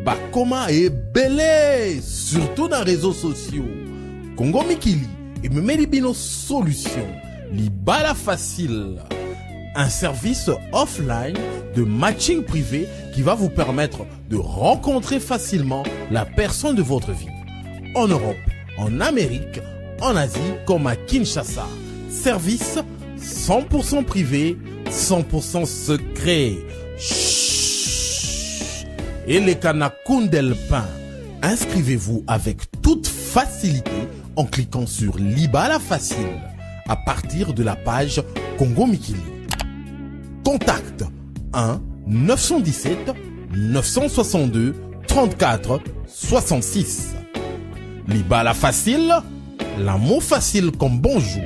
bakoma et belé, surtout dans les réseaux sociaux. Congo Mikili et Memelibino Solution, Libala Facile. Un service offline de matching privé qui va vous permettre de rencontrer facilement la personne de votre vie. En Europe, en Amérique, en Asie comme à Kinshasa. Service 100% privé, 100% secret. Chut. Et les Kanakundel Pain. Inscrivez-vous avec toute facilité en cliquant sur Libala Facile à partir de la page Congo Mikili. Contact 1 917 962 34 66. Libala Facile, l'amour facile comme bonjour.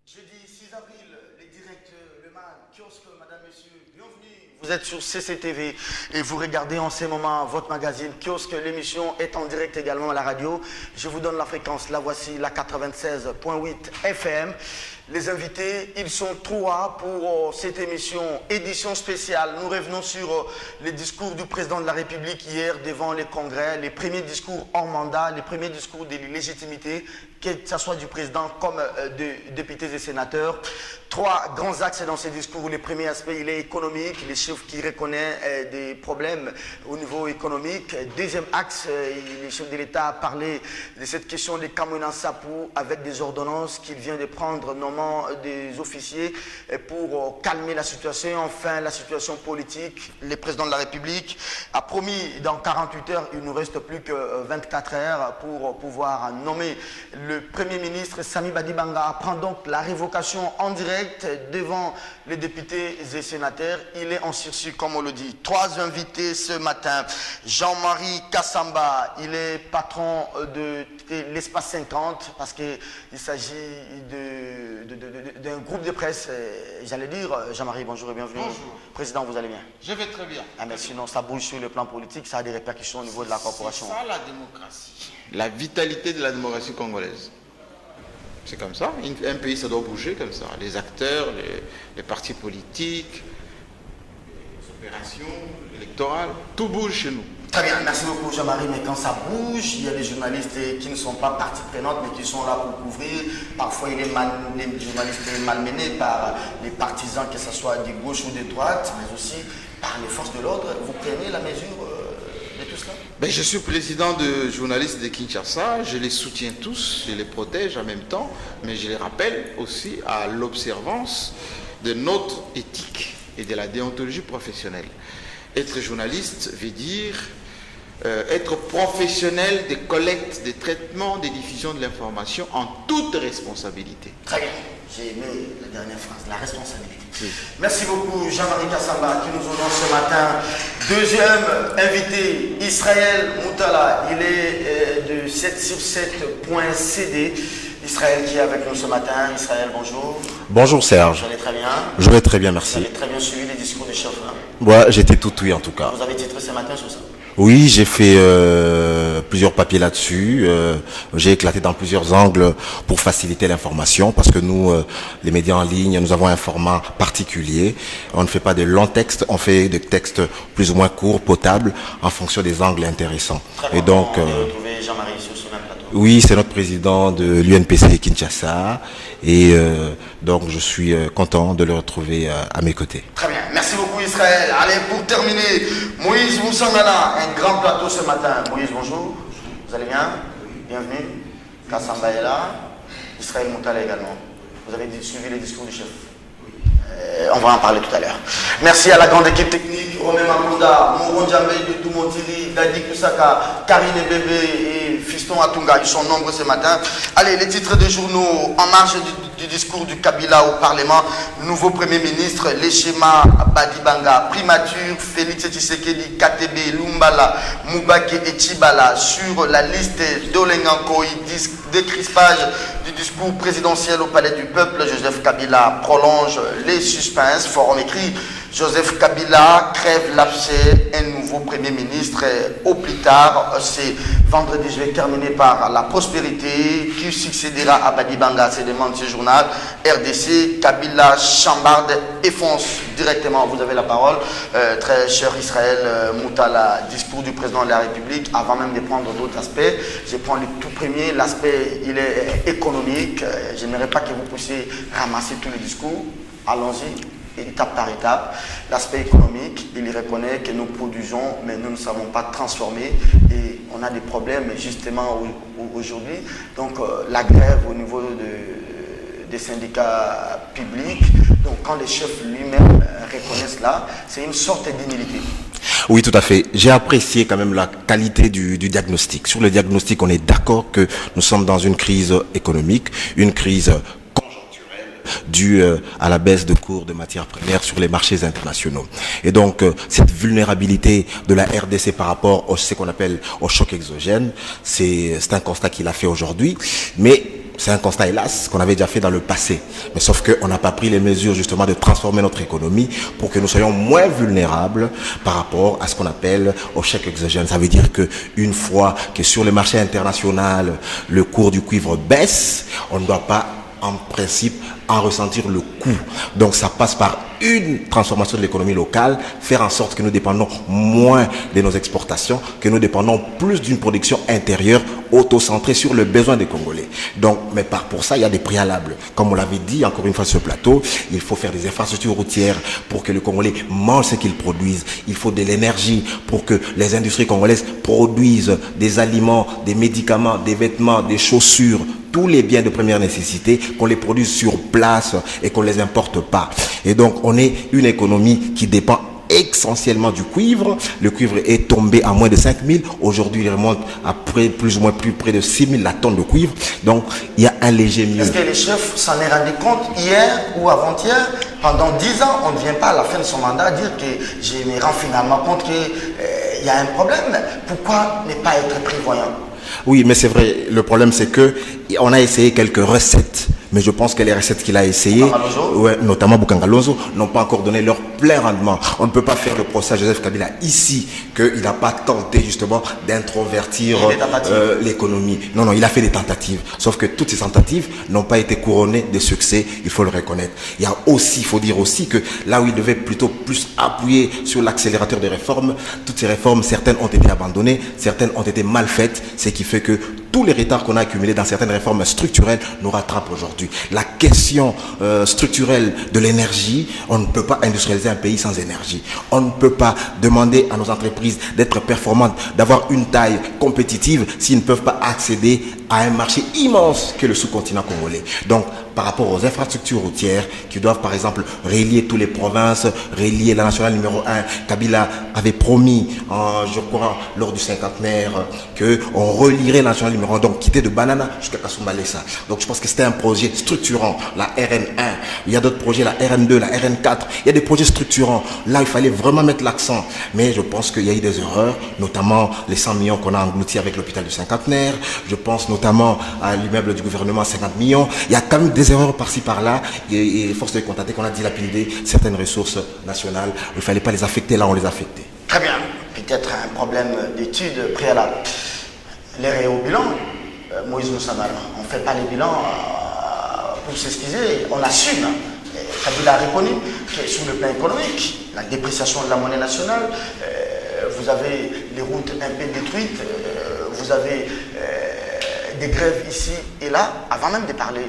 Jeudi 6 avril, les directs Le Man, kiosque, madame, monsieur, bienvenue. Vous êtes sur CCTV et vous regardez en ce moment votre magazine Kiosque. L'émission est en direct également à la radio. Je vous donne la fréquence, la voici, la 96.8 FM. Les invités, ils sont trois pour cette émission, édition spéciale. Nous revenons sur les discours du président de la République hier devant les congrès, les premiers discours hors mandat, les premiers discours de légitimité, que ce soit du président comme de députés et sénateurs. Trois grands axes dans ces discours. Le premier aspect, il est économique, les chiffres qui reconnaissent des problèmes au niveau économique. Deuxième axe, les chefs de l'État a parlé de cette question des Kamouina Sapou avec des ordonnances qu'il vient de prendre, nommant des officiers pour calmer la situation. Enfin, la situation politique, le président de la République a promis dans 48 heures, il ne nous reste plus que 24 heures pour pouvoir nommer le Premier ministre. Sami Badibanga prend donc la révocation en direct devant les députés et sénateurs. Il est en sursis, comme on le dit. Trois invités ce matin. Jean-Marie Kassamba, il est patron de l'Espace 50 parce qu'il s'agit d'un groupe de presse. J'allais dire, Jean-Marie, bonjour et bienvenue. Bonjour. Président, vous allez bien? Je vais très bien. Ah, mais sinon, ça bouge sur le plan politique, ça a des répercussions au niveau de la corporation. C'est ça la démocratie. La vitalité de la démocratie congolaise. C'est comme ça. Un pays, ça doit bouger comme ça. Les acteurs, les partis politiques, les opérations électorales, tout bouge chez nous. Très bien, merci beaucoup Jean-Marie, mais quand ça bouge, il y a des journalistes qui ne sont pas partie prenante, mais qui sont là pour couvrir. Parfois, les journalistes sont malmenés par les partisans, que ce soit de gauche ou de droite, mais aussi par les forces de l'ordre. Vous prenez la mesure de tout cela? Ben, je suis président de journalistes de Kinshasa, je les soutiens tous, je les protège en même temps, mais je les rappelle aussi à l'observance de notre éthique et de la déontologie professionnelle. Être journaliste veut dire être professionnel des collectes, des traitements, des diffusions de l'information en toute responsabilité. Très bien, j'ai aimé la dernière phrase, la responsabilité. Oui. Merci beaucoup Jean-Marie Kassamba qui nous honore ce matin. Deuxième invité, Israël Moutala, il est de 7sur7.cd. Israël qui est avec nous ce matin. Israël, bonjour. Bonjour Serge. Vous allez très bien? Je vais très bien, Vous merci. avez très bien suivi les discours du chef. Hein? Moi, j'étais tout oui en tout cas. Vous avez titré ce matin sur ça? Oui, j'ai fait plusieurs papiers là-dessus. J'ai éclaté dans plusieurs angles pour faciliter l'information parce que nous, les médias en ligne, nous avons un format particulier. On ne fait pas de longs textes, on fait des textes plus ou moins courts, potables, en fonction des angles intéressants. Très Et bon, donc, on a retrouvé Jean-Marie sur ce même plateau. oui, c'est notre président de l'UNPC Kinshasa. Et donc, je suis content de le retrouver à mes côtés. Très bien, merci beaucoup Israël. Allez, pour terminer, Moïse Moussangana, un grand plateau ce matin. Moïse, bonjour. Vous allez bien? Bienvenue. Kassamba est là. Israël Moutala également. Vous avez suivi les discours du chef? On va en parler tout à l'heure. Merci à la grande équipe technique, Romain Makonda, Mouron Djambe de Toumontiri, Dadi Kusaka, Karine Bébé et Fiston Atunga. Ils sont nombreux ce matin. Allez, les titres des journaux en marge du discours du Kabila au Parlement. Nouveau Premier ministre, les schémas Badibanga, primature, Félix Tshisekedi, KTB, Lumbala, Moubake et Tchibala sur la liste d'Olenganko. Décrispage du discours présidentiel au Palais du Peuple. Joseph Kabila prolonge les suspens. Forum écrit Joseph Kabila crève l'abcès, un nouveau Premier ministre. Au plus tard, c'est vendredi, je vais terminer par la prospérité qui succédera à Badi Banga, c'est demande ce journal. RDC, Kabila chambarde et fonce directement. Vous avez la parole. Très cher Israël Moutala, discours du président de la République. Avant même de prendre d'autres aspects, je prends le tout premier, l'aspect il est économique. Je n'aimerais pas que vous puissiez ramasser tous les discours. Allons-y. Étape par étape, l'aspect économique, il reconnaît que nous produisons, mais nous ne savons pas transformer et on a des problèmes justement aujourd'hui. Donc la grève au niveau des syndicats publics, donc quand les chefs lui-même reconnaissent cela, c'est une sorte d'humilité. Oui, tout à fait. J'ai apprécié quand même la qualité du diagnostic. Sur le diagnostic, on est d'accord que nous sommes dans une crise économique, une crise dû à la baisse de cours de matières premières sur les marchés internationaux. Et donc, cette vulnérabilité de la RDC par rapport à ce qu'on appelle au choc exogène, c'est un constat qu'il a fait aujourd'hui. Mais c'est un constat, hélas, qu'on avait déjà fait dans le passé. Mais sauf qu'on n'a pas pris les mesures, justement, de transformer notre économie pour que nous soyons moins vulnérables par rapport à ce qu'on appelle au choc exogène. Ça veut dire que une fois que sur le marché international, le cours du cuivre baisse, on ne doit pas, en principe, en ressentir le coût. Donc ça passe par une transformation de l'économie locale, faire en sorte que nous dépendons moins de nos exportations, que nous dépendons plus d'une production intérieure auto-centrée sur le besoin des Congolais. Donc, mais pour ça, il y a des préalables. Comme on l'avait dit encore une fois sur ce plateau, il faut faire des infrastructures routières pour que les Congolais mangent ce qu'ils produisent. Il faut de l'énergie pour que les industries congolaises produisent des aliments, des médicaments, des vêtements, des chaussures, tous les biens de première nécessité, qu'on les produise sur place et qu'on ne les importe pas. Et donc, on est une économie qui dépend essentiellement du cuivre. Le cuivre est tombé à moins de 5 000. Aujourd'hui, il remonte à plus ou moins plus près de 6 000 la tonne de cuivre. Donc, il y a un léger mieux. Est-ce que les chefs s'en est rendu compte hier ou avant-hier? Pendant 10 ans, on ne vient pas à la fin de son mandat dire que je me rends finalement compte qu'il y a un problème. Pourquoi ne pas être prévoyant? Oui, mais c'est vrai. Le problème, c'est que on a essayé quelques recettes. Mais je pense que les recettes qu'il a essayées, ouais, notamment Boukangalonzo, n'ont pas encore donné leur plein rendement. On ne peut pas faire le procès à Joseph Kabila ici, qu'il n'a pas tenté justement d'introvertir l'économie. Non, non, il a fait des tentatives. Sauf que toutes ces tentatives n'ont pas été couronnées de succès, il faut le reconnaître. Il y a aussi, il faut dire aussi que là où il devait plutôt plus appuyer sur l'accélérateur des réformes, toutes ces réformes, certaines ont été abandonnées, certaines ont été mal faites, ce qui fait que tous les retards qu'on a accumulés dans certaines réformes structurelles nous rattrapent aujourd'hui. La question structurelle de l'énergie, on ne peut pas industrialiser un pays sans énergie. On ne peut pas demander à nos entreprises d'être performantes, d'avoir une taille compétitive s'ils ne peuvent pas accéder à un marché immense que le sous-continent congolais. Donc, par rapport aux infrastructures routières qui doivent, par exemple, relier toutes les provinces, relier la nationale numéro 1. Kabila avait promis, je crois, lors du cinquantenaire, qu'on relierait la nationale numéro 1, donc quitter de Banana jusqu'à Kasumbalesa. Donc, je pense que c'était un projet structurant, la RN1. Il y a d'autres projets, la RN2, la RN4. Il y a des projets structurants. Là, il fallait vraiment mettre l'accent. Mais je pense qu'il y a eu des erreurs, notamment les 100 millions qu'on a engloutis avec l'hôpital du cinquantenaire. Je pense notamment à l'immeuble du gouvernement, 50 millions. Il y a quand même des erreurs par-ci par-là et force de constater qu'on a dilapidé certaines ressources nationales. Il ne fallait pas les affecter, là on les a affectées. Très bien, peut-être un problème d'études préalables. L'air est au bilan, Moïse Moussamala. On ne fait pas les bilans pour s'excuser, on assume. Kabila a reconnu que sur le plan économique, la dépréciation de la monnaie nationale, vous avez les routes un peu détruites, vous avez des grèves ici et là, avant même de parler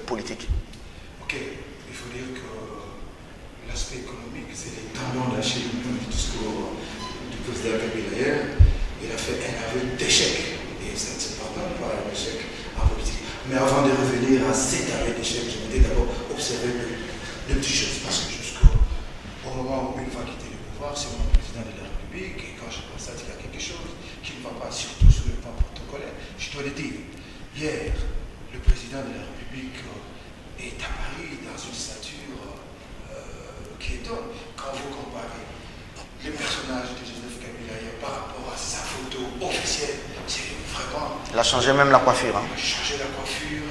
politique. Ok, il faut dire que l'aspect économique, c'est les talons lâchés du discours du président Kabila hier. Il a fait un aveu d'échec. Et ça ne se pardonne pas un échec en politique. Mais avant de revenir à cet aveu d'échec, je voulais d'abord observer deux petites choses. Parce que jusqu'au moment où une fois quitté le pouvoir, c'est moi le président de la République. Et quand je constate qu'il y a quelque chose qui ne va pas, surtout sur le plan protocolaire, je dois le dire. Hier, le président de la République est à Paris dans une stature qui étonne. Quand vous comparez les personnages de Joseph Kabila par rapport à sa photo officielle, c'est vraiment... Il a changé même la coiffure. Il a changé la coiffure.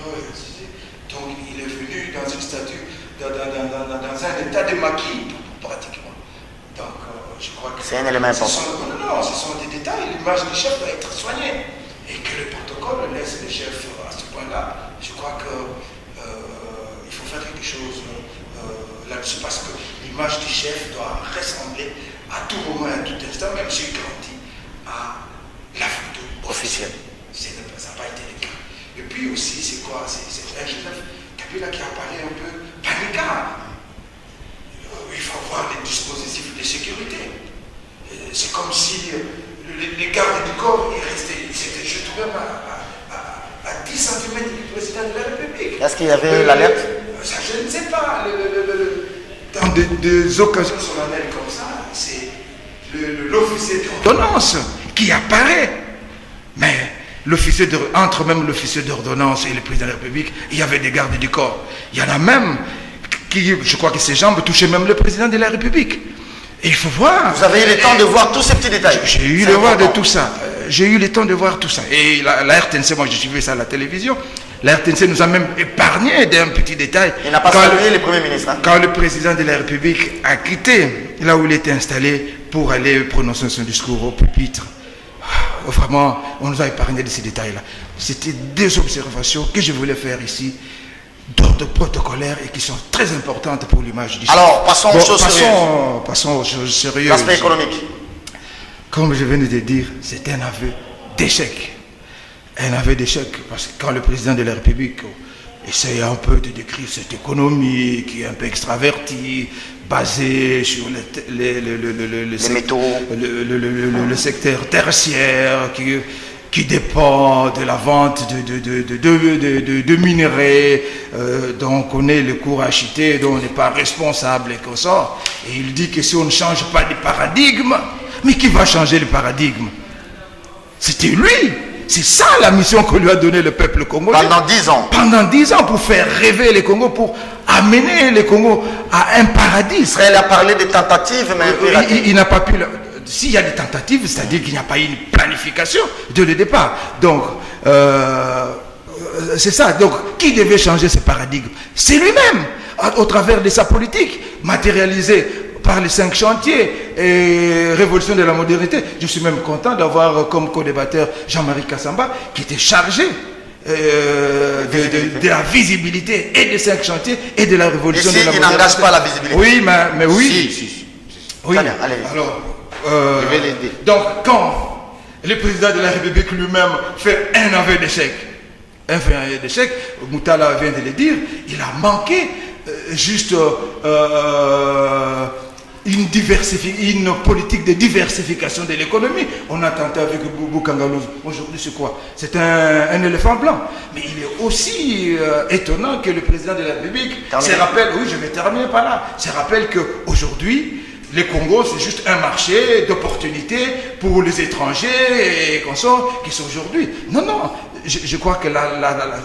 Donc il est venu dans une stature, dans un état de maquis, pratiquement. je crois que c'est un élément important. Non, ce sont des détails. L'image du chef doit être soignée. Et que le protocole laisse le chef à ce point-là, je crois qu'il faut faire quelque chose là-dessus parce que l'image du chef doit ressembler à tout moment, à tout instant, même si grandi à la photo officielle. Ça n'a pas été le cas. Et puis aussi, c'est quoi? C'est un Joseph Kabila qui apparaît un peu paniquant. Il faut avoir les dispositifs de sécurité. C'est comme si les gardes du corps c'était juste même à 10 cm du président de la République. Est-ce qu'il y avait l'alerte? Ça, je ne sais pas. Dans des occasions solennelles comme ça, c'est l'officier d'ordonnance qui apparaît. Mais entre même l'officier d'ordonnance et le président de la République, il y avait des gardes du corps. Il y en a même qui, je crois que ses jambes touchaient même le président de la République. Et il faut voir. Vous avez eu le temps de voir tous ces petits détails? J'ai eu le temps de tout ça. J'ai eu le temps de voir tout ça. Et la RTNC, moi j'ai suivi ça à la télévision. La RTNC nous a même épargné d'un petit détail. Il n'a pas salué le Premier ministre. Quand le président de la République a quitté là où il était installé pour aller prononcer son discours au pupitre, vraiment, on nous a épargné de ces détails-là. C'était des observations que je voulais faire ici, d'ordre protocolaire et qui sont très importantes pour l'image du chef. Alors, passons aux choses sérieuses. Passons aux choses sérieuses. L'aspect économique. Comme je viens de le dire, c'est un aveu d'échec. Un aveu d'échec, parce que quand le président de la République essaye un peu de décrire cette économie qui est un peu extravertie, basée sur les métaux, le secteur tertiaire, qui dépend de la vente de minerais, dont on connaît le cours acheté, dont on n'est pas responsable et qu'on sort. Et il dit que si on ne change pas de paradigme, mais qui va changer le paradigme? C'était lui. C'est ça la mission que lui a donnée le peuple congolais. Pendant 10 ans. Pendant 10 ans, pour faire rêver les Congos, pour amener les Congos à un paradis. Israël a parlé des tentatives, mais il n'a pas pu... S'il y a des tentatives, c'est-à-dire qu'il n'y a pas eu une planification dès le départ. Donc, c'est ça. Donc, qui devait changer ce paradigme? C'est lui-même, au travers de sa politique, matérialisée par les 5 chantiers et révolution de la modernité. Je suis même content d'avoir comme co-débatteur Jean-Marie Kassamba, qui était chargé de la visibilité et des 5 chantiers et de la révolution de la modernité. Il n'engage pas la visibilité. Oui, mais oui. Si. Oui. Très bien, allez. Alors, je vais l'aider. Donc, quand le président de la République lui-même fait un aveu d'échec, Moutala vient de le dire, il a manqué juste une politique de diversification de l'économie. On a tenté avec Boubou Kangalou. Aujourd'hui, c'est quoi? C'est un éléphant blanc. Mais il est aussi étonnant que le président de la République se rappelle, oui, je vais terminer par là, se rappelle qu'aujourd'hui, les Congo, c'est juste un marché d'opportunités pour les étrangers et consorts qui sont aujourd'hui. Non. Je crois que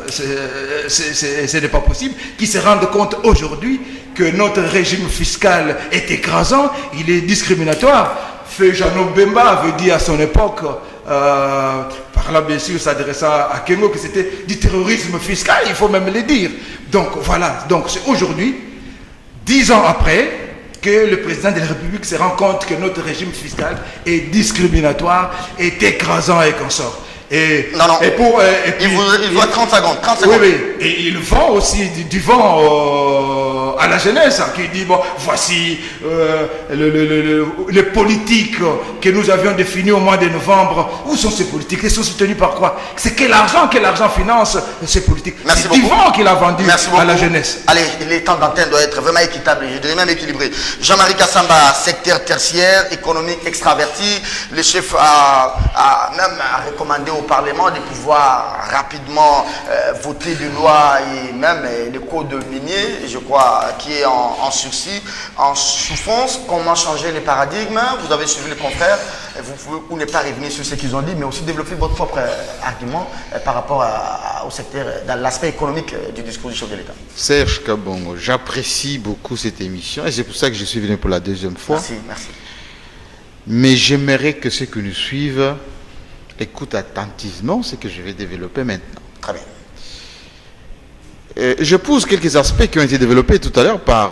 ce n'est pas possible qu'ils se rendent compte aujourd'hui que notre régime fiscal est écrasant, il est discriminatoire. Feu Jeannot Bemba avait dit à son époque, par là bien sûr s'adressant à Kengo, que c'était du terrorisme fiscal, il faut même le dire. Donc voilà, donc c'est aujourd'hui, 10 ans après, que le président de la République se rend compte que notre régime fiscal est discriminatoire, est écrasant et consort. Non. Il voit 30 secondes. 30 secondes. Oui. Et il vend aussi du vent à la jeunesse, qui dit, bon, voici les politiques que nous avions définies au mois de novembre. Où sont ces politiques? Elles sont soutenues par quoi? C'est quel argent finance ces politiques? C'est du vent qu'il a vendu à la jeunesse. Allez, les temps d'antenne doivent être vraiment équitables, je dirais même équilibrés. Jean-Marie Kassamba, secteur tertiaire, économique extraverti. Le chef a même recommandé au Parlement de pouvoir rapidement voter des lois et même le code minier, je crois, qui est en sursis, en souffrance. Comment changer les paradigmes? Vous avez suivi les confrères, vous pouvez ou ne pas revenir sur ce qu'ils ont dit, mais aussi développer votre propre argument par rapport au secteur, dans l'aspect économique du discours du chef de l'État. Serge Kabongo, j'apprécie beaucoup cette émission et c'est pour ça que je suis venu pour la 2e fois. Merci. Mais j'aimerais que ceux qui nous suivent écoute attentivement ce que je vais développer maintenant. Très bien. Je pose quelques aspects qui ont été développés tout à l'heure par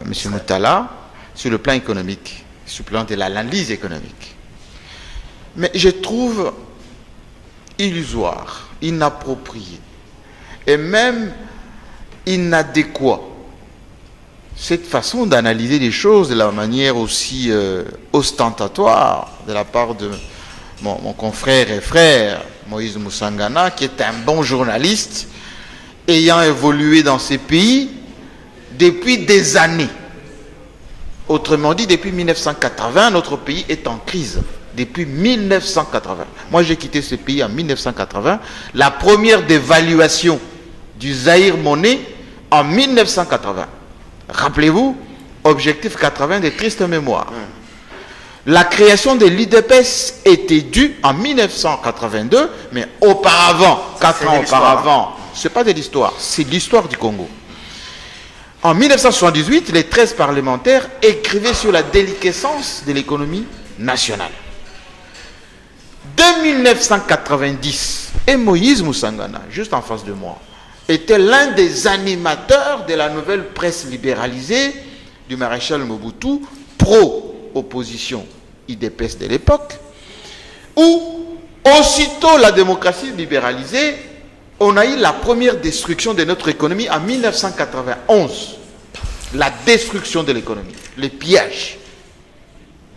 M. Moutala sur le plan économique. sur le plan de l'analyse économique. Mais je trouve illusoire, inapproprié et même inadéquat cette façon d'analyser les choses de la manière aussi ostentatoire de la part de mon confrère et frère Moïse Moussangana, qui est un bon journaliste ayant évolué dans ces pays depuis des années. Autrement dit, depuis 1980, notre pays est en crise. Depuis 1980. Moi, j'ai quitté ce pays en 1980. La première dévaluation du Zaïre monnaie en 1980. Rappelez-vous, objectif 80 de triste mémoire. La création de l'IDPS était due en 1982, mais auparavant, 4 ans auparavant, ce n'est pas de l'histoire, c'est l'histoire du Congo. En 1978, les 13 parlementaires écrivaient sur la déliquescence de l'économie nationale. De 1990, et Moïse Moussangana, juste en face de moi, était l'un des animateurs de la nouvelle presse libéralisée du maréchal Mobutu, pro-opposition IDPS de l'époque, où, aussitôt la démocratie libéralisée, on a eu la première destruction de notre économie en 1991. La destruction de l'économie, les pillages,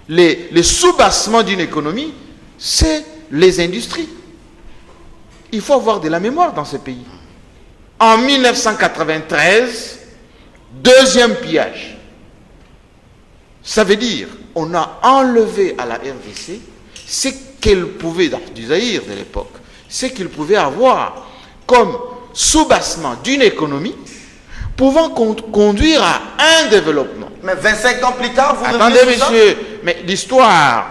les soubassements d'une économie, c'est les industries. Il faut avoir de la mémoire dans ce pays. En 1993, deuxième pillage. Ça veut dire, on a enlevé à la RDC ce qu'elle pouvait, du Zaïre de l'époque, ce qu'il pouvait avoir comme soubassement d'une économie pouvant conduire à un développement. Mais 25 ans plus tard, vous attendez, monsieur, mais l'histoire,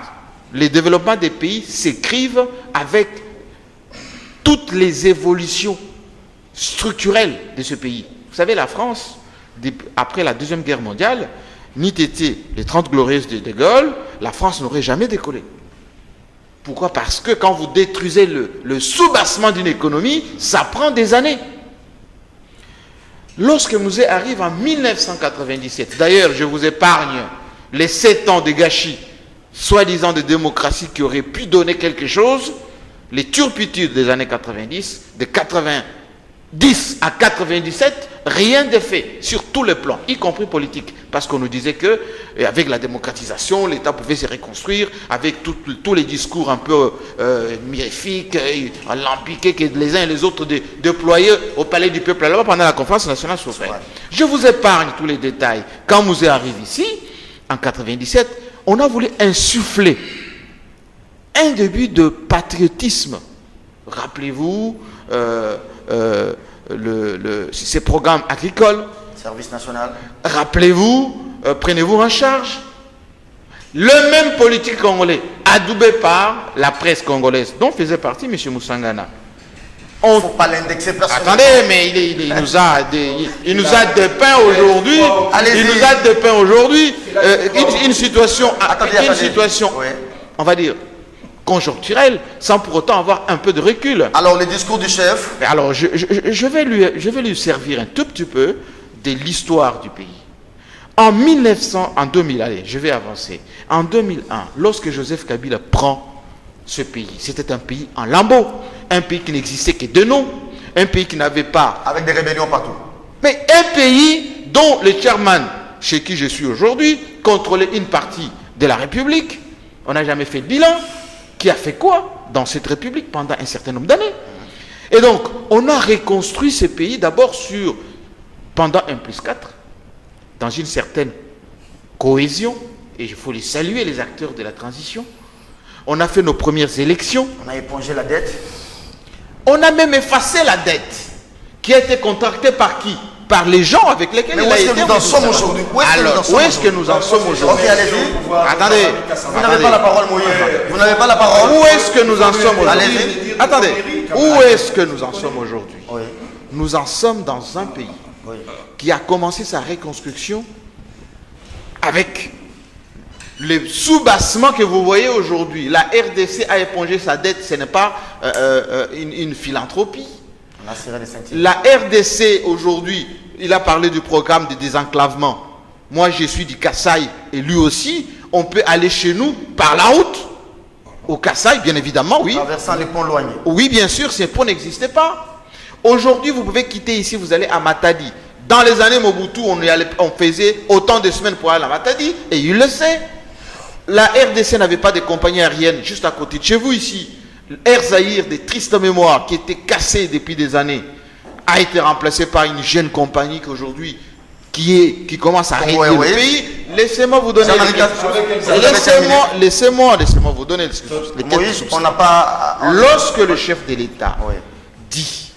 les développements des pays s'écrivent avec toutes les évolutions structurelles de ce pays. Vous savez, la France, après la Deuxième Guerre mondiale, n'eût été les 30 glorieuses de De Gaulle, la France n'aurait jamais décollé. Pourquoi? Parce que quand vous détruisez le soubassement d'une économie, ça prend des années. Lorsque Mouzé arrive en 1997, d'ailleurs, je vous épargne les 7 ans de gâchis, soi-disant de démocratie qui auraient pu donner quelque chose, les turpitudes des années 90, de 90 à 97, rien de fait sur tous les plans, y compris politique, parce qu'on nous disait que avec la démocratisation, l'État pouvait se reconstruire avec tous les discours un peu mirifiques, lampiqués que les uns et les autres déployaient au Palais du Peuple là-bas pendant la conférence nationale souveraine. Je vous épargne tous les détails. Quand Mouzé arrive ici, en 97, on a voulu insuffler un début de patriotisme. Rappelez-vous, ces programmes agricoles. Service national. Rappelez-vous, prenez-vous en charge. Le même politique congolais, adoubé par la presse congolaise, dont faisait partie M. Moussangana. Il ne faut pas l'indexer personnellement. Attendez, mais il nous a dépeint aujourd'hui. Il nous a dépeint aujourd'hui une situation, Oui. on va dire, conjoncturelle, sans pour autant avoir un peu de recul. Alors, le discours du chef. Alors, je vais lui servir un tout petit peu de l'histoire du pays. En 2000, allez, je vais avancer. En 2001, lorsque Joseph Kabila prend ce pays, c'était un pays en lambeaux, un pays qui n'existait que de nom, un pays qui n'avait pas... Avec des rébellions partout. Mais un pays dont le chairman, chez qui je suis aujourd'hui, contrôlait une partie de la République. On n'a jamais fait de bilan. Qui a fait quoi dans cette République pendant un certain nombre d'années? Et donc, on a reconstruit ce pays d'abord pendant 1+4, dans une certaine cohésion, et il faut les saluer, les acteurs de la transition. On a fait nos premières élections. On a épongé la dette. On a même effacé la dette, qui a été contractée par qui? Par les gens avec lesquels il a été. Mais où est-ce que nous en sommes aujourd'hui? Alors, où est-ce que nous en sommes aujourd'hui? Ok, allez-y. Attendez. Vous n'avez pas la parole, Moïse. Vous n'avez pas la parole. Où est-ce que nous en sommes aujourd'hui? Allez-y. Attendez. Où est-ce que nous en sommes aujourd'hui? Oui. Nous en sommes dans un pays qui a commencé sa reconstruction avec les soubassements que vous voyez aujourd'hui. La RDC a épongé sa dette, ce n'est pas une philanthropie. On a serré les ceintures. La RDC aujourd'hui, il a parlé du programme de désenclavement. moi je suis du Kasaï et lui aussi, on peut aller chez nous par la route. Au Kasaï, bien évidemment, oui. Traversant les ponts loignés. Oui, bien sûr, ces ponts n'existaient pas. Aujourd'hui, vous pouvez quitter ici, vous allez à Matadi. Dans les années Mobutu, on faisait autant de semaines pour aller à Matadi, et il le sait. La RDC n'avait pas de compagnie aérienne juste à côté de chez vous ici. Air Zahir, des tristes mémoires qui étaient cassées depuis des années, a été remplacé par une jeune compagnie qu'aujourd'hui, qui commence à régler le pays. Laissez-moi vous donner laissez-moi vous donner les Moïse, on n'a pas... Lorsque le chef de l'État dit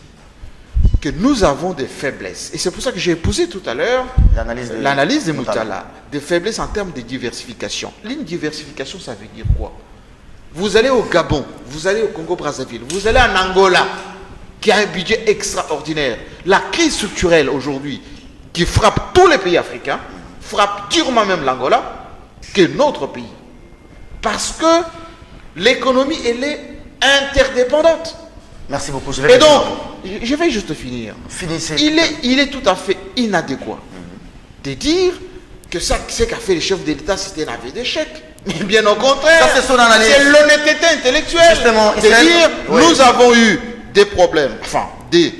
que nous avons des faiblesses, et c'est pour ça que j'ai épousé tout à l'heure l'analyse de Moutala, des faiblesses en termes de diversification. Une diversification, ça veut dire quoi? Vous allez au Gabon, vous allez au Congo-Brazzaville, vous allez en Angola, qui a un budget extraordinaire. La crise structurelle aujourd'hui, qui frappe tous les pays africains, frappe durement même l'Angola, que notre pays. Parce que l'économie, elle est interdépendante. Merci beaucoup. Et donc, je vais juste finir. Finissez. Il est tout à fait inadéquat de dire que ça, ce qu'a fait le chef de l'État, c'était un aveu d'échec. Mais bien au contraire, c'est l'honnêteté intellectuelle. Justement, de dire, nous avons eu des problèmes, enfin, des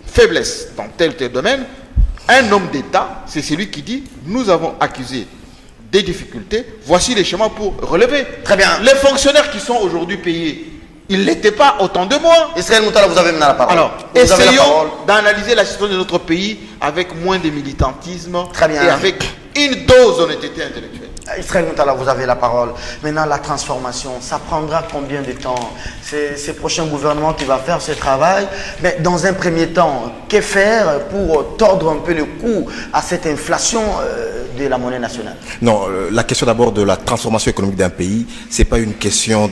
faiblesses dans tel ou tel domaine. Un homme d'État, c'est celui qui dit, nous avons accusé des difficultés, voici les chemins pour relever. Très bien. Les fonctionnaires qui sont aujourd'hui payés, ils ne l'étaient pas autant de mois. Israël Moutala, vous avez maintenant la parole. Alors, essayons d'analyser la situation de notre pays avec moins de militantisme. Très bien. Et avec une dose d'honnêteté intellectuelle. Israël Moutala, vous avez la parole. Maintenant, la transformation, ça prendra combien de temps? C'est ce prochain gouvernement qui va faire ce travail. Mais dans un premier temps, que faire pour tordre un peu le cou à cette inflation de la monnaie nationale? Non, la question d'abord de la transformation économique d'un pays, ce n'est pas une question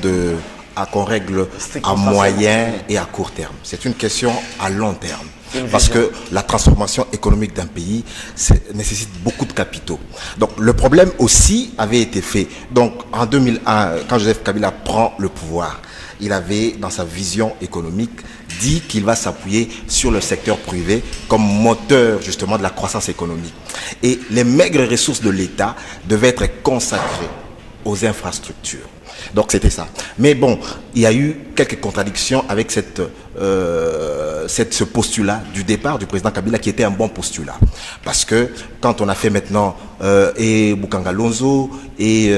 qu'on règle à moyen et à court terme. C'est une question à long terme. Parce que la transformation économique d'un pays nécessite beaucoup de capitaux. Donc le problème aussi avait été fait. Donc en 2001, quand Joseph Kabila prend le pouvoir, il avait dans sa vision économique dit qu'il va s'appuyer sur le secteur privé comme moteur justement de la croissance économique. Et les maigres ressources de l'État devaient être consacrées aux infrastructures. Donc c'était ça. Mais bon, il y a eu quelques contradictions avec ce postulat du départ du président Kabila qui était un bon postulat. Parce que quand on a fait maintenant et Bukanga Lonzo et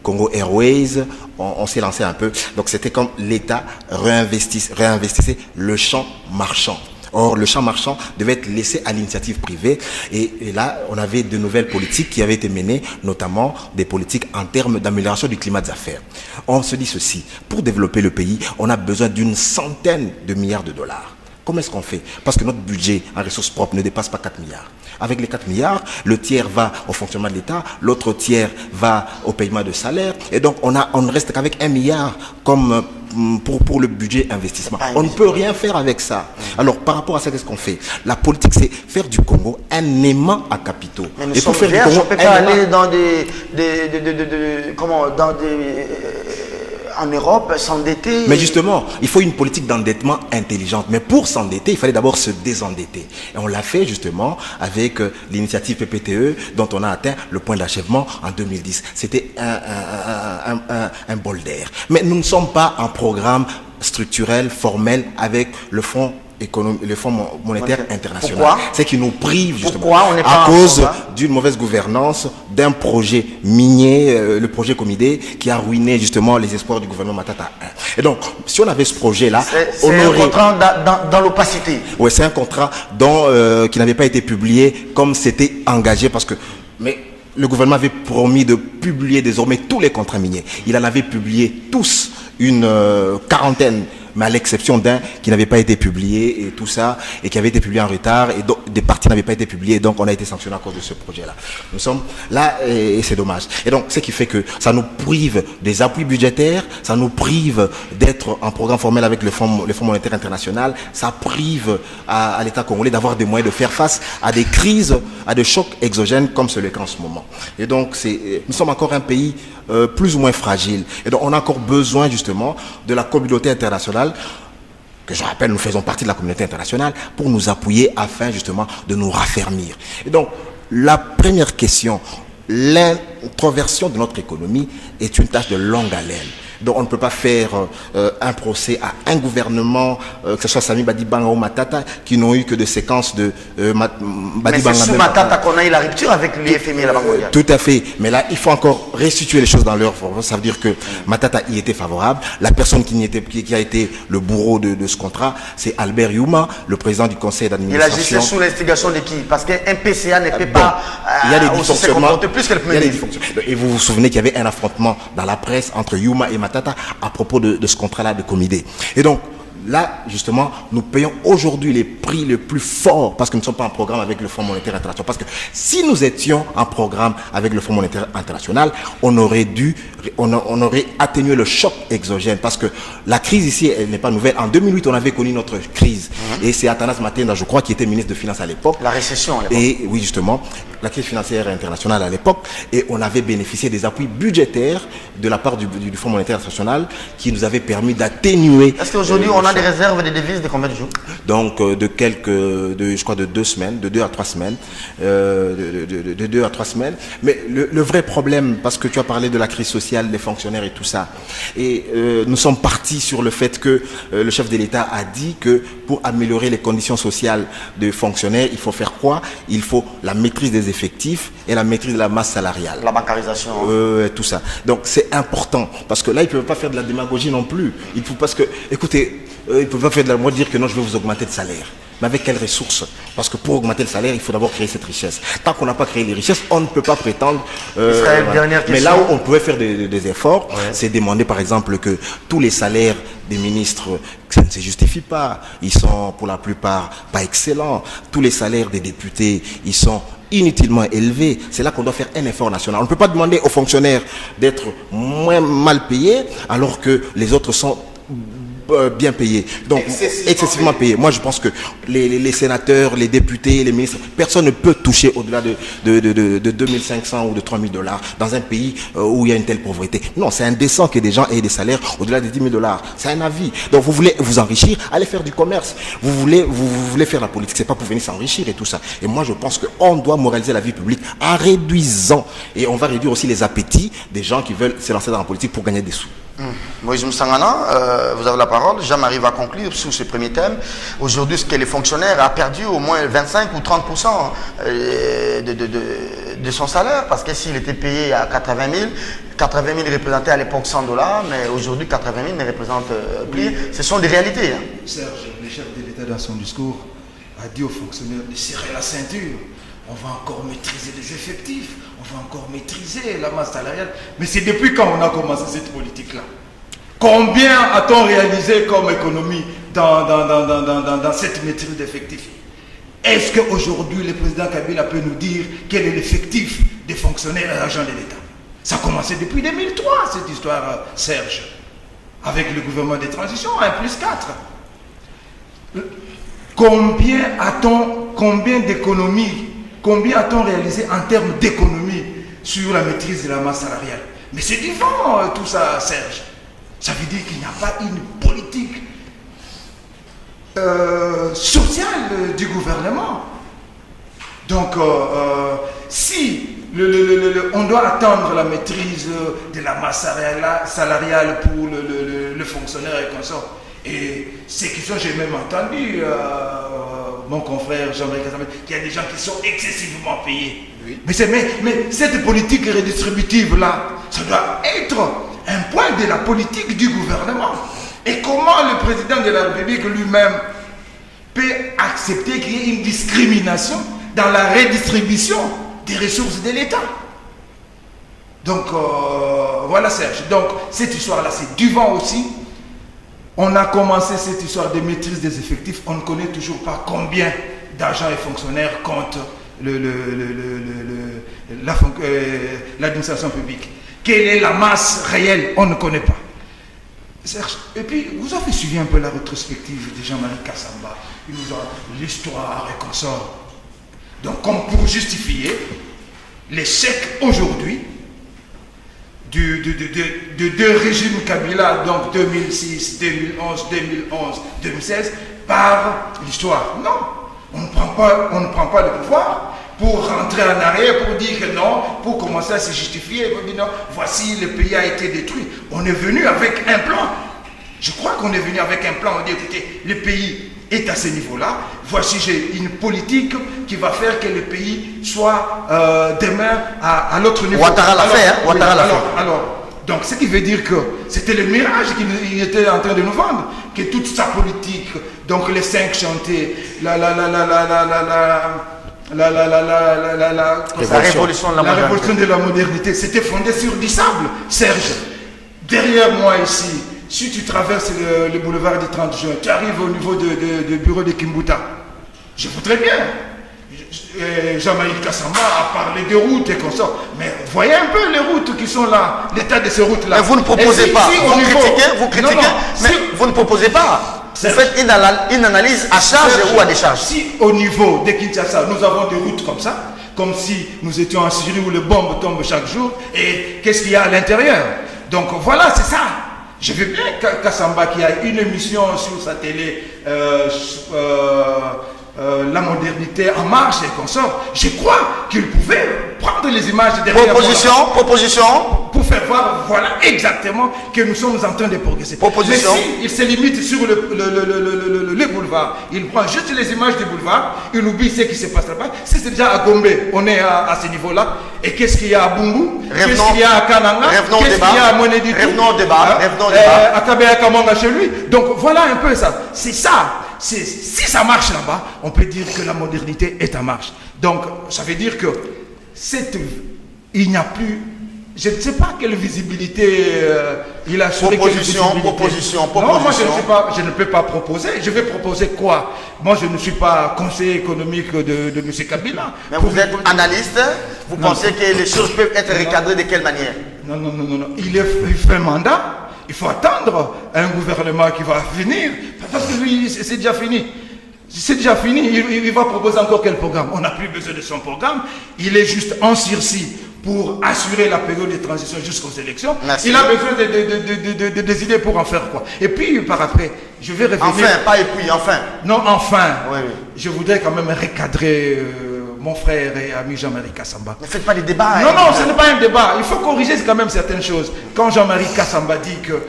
Congo Airways, on s'est lancé un peu. Donc c'était comme l'État réinvestissait le champ marchand. Or, le champ marchand devait être laissé à l'initiative privée. Et là, on avait de nouvelles politiques qui avaient été menées, notamment des politiques en termes d'amélioration du climat des affaires. On se dit ceci, pour développer le pays, on a besoin d'une centaine de milliards de dollars. Comment est-ce qu'on fait? Parce que notre budget en ressources propres ne dépasse pas 4 milliards. Avec les 4 milliards, le tiers va au fonctionnement de l'État, l'autre tiers va au paiement de salaire. Et donc, on ne reste qu'avec 1 milliard comme pour le budget investissement. On ne peut rien faire avec ça. Alors, par rapport à ça, qu'est-ce qu'on fait? La politique, c'est faire du Congo un aimant à capitaux. Mais nous sommes vierges, on ne peut pas aller dans en Europe, s'endetter. Mais justement, il faut une politique d'endettement intelligente. Mais pour s'endetter, il fallait d'abord se désendetter. Et on l'a fait justement avec l'initiative PPTE dont on a atteint le point d'achèvement en 2010. C'était un bol d'air. Mais nous ne sommes pas en programme structurel, formel avec le Fonds monétaire international. C'est qui nous prive justement à cause d'une mauvaise gouvernance, d'un projet minier, le projet Comidé, qui a ruiné justement les espoirs du gouvernement Matata 1. Et donc, si on avait ce projet-là, c'est un contrat dans l'opacité. Oui, c'est un contrat qui n'avait pas été publié comme c'était engagé parce que... Mais le gouvernement avait promis de publier désormais tous les contrats miniers. Il en avait publié tous, une quarantaine, mais à l'exception d'un qui n'avait pas été publié et tout ça, et qui avait été publié en retard, et donc des parties n'avaient pas été publiées, donc on a été sanctionné à cause de ce projet-là. Nous sommes là, et c'est dommage. Et donc, ce qui fait que ça nous prive des appuis budgétaires, ça nous prive d'être en programme formel avec le Fonds monétaire international, ça prive à l'État congolais d'avoir des moyens de faire face à des crises, à des chocs exogènes comme celui qu'en ce moment. Et donc, nous sommes encore un pays plus ou moins fragile. Et donc, on a encore besoin justement de la communauté internationale, que je rappelle, nous faisons partie de la communauté internationale, pour nous appuyer afin justement de nous raffermir. Et donc, la première question, l'introversion de notre économie est une tâche de longue haleine. Donc on ne peut pas faire un procès à un gouvernement, que ce soit Sami Badibanga ou Matata, qui n'ont eu que des séquences de Badibanga. Mais c'est sous Matata qu'on a eu la rupture avec l'IFMI et la Banque mondiale. Tout à fait. Mais là, il faut encore restituer les choses dans leur forme. Ça veut dire que Matata y était favorable. La personne qui a été le bourreau de ce contrat, c'est Albert Youma, le président du conseil d'administration. Il a géré sous l'instigation de qui? Parce qu'un PCA ne peut pas il y a des dysfonctionnements. Plus que le premier ministre. Et vous vous souvenez qu'il y avait un affrontement dans la presse entre Youma et Matata à propos de ce contrat-là de Comidé. Et donc, là, justement, nous payons aujourd'hui les prix les plus forts parce que nous ne sommes pas en programme avec le Fonds monétaire international. Parce que si nous étions en programme avec le Fonds monétaire international, on aurait atténué le choc exogène parce que la crise ici, elle n'est pas nouvelle. En 2008, on avait connu notre crise. Et c'est Atanas Matenda, je crois, qui était ministre de Finances à l'époque. La récession à l'époque. Et oui, justement, la crise financière internationale à l'époque. Et on avait bénéficié des appuis budgétaires de la part du Fonds monétaire international qui nous avait permis d'atténuer. Est-ce qu'aujourd'hui, on a des réserves des devises de combien de jours? Donc je crois de 2 semaines, de 2 à 3 semaines, de 2 à 3 semaines. Mais le vrai problème, parce que tu as parlé de la crise sociale, des fonctionnaires et tout ça, et nous sommes partis sur le fait que le chef de l'État a dit que pour améliorer les conditions sociales des fonctionnaires, il faut faire quoi? Il faut la maîtrise des effectifs et la maîtrise de la masse salariale. La bancarisation. Tout ça. Donc c'est important, parce que là, ils ne peuvent pas faire de la démagogie non plus. Il faut, parce que, écoutez, ils ne peuvent pas faire de la moi dire que non, je vais vous augmenter de salaire. Mais avec quelles ressources? Parce que pour augmenter le salaire, il faut d'abord créer cette richesse. Tant qu'on n'a pas créé les richesses, on ne peut pas prétendre. Mais là où on pouvait faire des efforts, c'est demander par exemple que tous les salaires des ministres, ça ne se justifie pas. Ils sont pour la plupart pas excellents. Tous les salaires des députés, ils sont inutilement élevés. C'est là qu'on doit faire un effort national. On ne peut pas demander aux fonctionnaires d'être moins mal payés alors que les autres sont bien payés, donc excessivement payés. Moi je pense que les sénateurs, les députés, les ministres, personne ne peut toucher au-delà de 2500 ou de 3000 $, dans un pays où il y a une telle pauvreté. Non, c'est indécent que des gens aient des salaires au-delà de 10 000 $. C'est un avis. Donc vous voulez vous enrichir, allez faire du commerce. Vous voulez faire la politique, c'est pas pour venir s'enrichir et tout ça. Et moi je pense qu'on doit moraliser la vie publique en réduisant, et on va réduire aussi les appétits des gens qui veulent se lancer dans la politique pour gagner des sous. Moïse Moussangana, vous avez la parole. Jean-Marie va conclure sous ce premier thème. Aujourd'hui, ce que les fonctionnaires a perdu au moins 25 ou 30% de son salaire, parce que s'il était payé à 80 000 représentait à l'époque 100 $, mais aujourd'hui 80 000 ne représente plus. Ce sont des réalités. Serge, le chef de l'État dans son discours a dit aux fonctionnaires de serrer la ceinture. On va encore maîtriser les effectifs, on va encore maîtriser la masse salariale. Mais c'est depuis quand on a commencé cette politique-là? Combien a-t-on réalisé comme économie dans cette maîtrise d'effectifs? Est-ce qu'aujourd'hui le président Kabila peut nous dire quel est l'effectif des fonctionnaires et agents de l'État? Ça a commencé depuis 2003 cette histoire, Serge, avec le gouvernement de transition, 1+4. Combien d'économies, combien a-t-on réalisé en termes d'économie sur la maîtrise de la masse salariale? Mais c'est du vent tout ça, Serge. Ça veut dire qu'il n'y a pas une politique sociale du gouvernement. Donc, si on doit attendre la maîtrise de la masse salariale pour le fonctionnaire et consort, et ces questions, j'ai même entendu mon confrère Jean-Marie Casamé, qu'il y a des gens qui sont excessivement payés. Oui. Mais cette politique redistributive-là, ça doit être un point de la politique du gouvernement. Et comment le président de la République lui-même peut accepter qu'il y ait une discrimination dans la redistribution des ressources de l'État? Donc, voilà Serge. Donc, cette histoire-là, c'est du vent aussi. On a commencé cette histoire de maîtrise des effectifs. On ne connaît toujours pas combien d'agents et fonctionnaires compte l'administration publique. Quelle est la masse réelle? On ne connaît pas. Serge, et puis, vous avez suivi un peu la rétrospective de Jean-Marie Kassamba. Il nous a l'histoire et consorts. Donc, comme pour justifier l'échec aujourd'hui de deux régimes Kabila, donc 2006, 2011, 2016, par l'histoire. Non, on ne prend pas le pouvoir pour rentrer en arrière, pour dire que non, pour commencer à se justifier, pour dire non, voici le pays a été détruit. On est venu avec un plan. Je crois qu'on est venu avec un plan. On dit écoutez, le pays est à ce niveau-là. Voici j'ai une politique qui va faire que le pays soit demain à l'autre niveau. Ouattara l'a fait, hein? Ouattara l'a fait. Alors, donc, ce qui veut dire que c'était le mirage qu'il était en train de nous vendre, que toute sa politique, donc les 5 chantiers, la révolution de la modernité, c'était fondé sur du sable. Serge, derrière moi ici, si tu traverses le boulevard du 30 juin, tu arrives au niveau du bureau de Kimbuta. Je voudrais bien. Jean-Marie Kassamba a parlé des routes et comme ça. Mais voyez un peu les routes qui sont là, l'état de ces routes-là. Mais vous ne proposez pas. Vous critiquez, mais vous ne proposez pas. Vous faites une analyse à charge ou à décharge. Si au niveau de Kinshasa, nous avons des routes comme ça, comme si nous étions en Syrie où les bombes tombent chaque jour, et qu'est-ce qu'il y a à l'intérieur? Donc voilà, c'est ça. Je veux bien Kassamba qui a une émission sur sa télé, la modernité en marche et consorts. Je crois qu'il pouvait prendre les images derrière proposition pour faire voir, voilà exactement que nous sommes en train de progresser. Proposition. Mais si il se limite sur le boulevard, il prend juste les images du boulevard, il oublie ce qui se passe là-bas. Si c'est déjà à Gombe, on est à ce niveau-là. Et qu'est-ce qu'il y a à Bungu? Qu'est-ce qu'il y a à Kananga? Qu'est-ce qu'il y a à Moneditou? Revenons au débat. À Kabea Kamanga chez lui. Donc voilà un peu ça. C'est ça. Si ça marche là-bas, on peut dire que la modernité est en marche. Donc, ça veut dire que il n'y a plus, je ne sais pas quelle visibilité il a sur proposition. Non, moi je ne peux pas proposer. Je vais proposer quoi? Moi je ne suis pas conseiller économique de M. Kabila. Mais vous êtes analyste, vous pensez que les choses peuvent être recadrées de quelle manière? Non. Il fait un mandat. Il faut attendre un gouvernement qui va venir, parce que lui, c'est déjà fini. C'est déjà fini, il va proposer encore quel programme? On n'a plus besoin de son programme, il est juste en sursis pour assurer la période de transition jusqu'aux élections. Merci. Il a besoin des idées pour en faire quoi. Et puis, par après, je vais revenir... Enfin, pas et puis, enfin. Non, enfin. Oui. Je voudrais quand même recadrer... mon frère et ami Jean-Marie Kassamba. Ne faites pas des débats. Non, ce n'est pas un débat. Il faut corriger quand même certaines choses. Quand Jean-Marie Kassamba dit que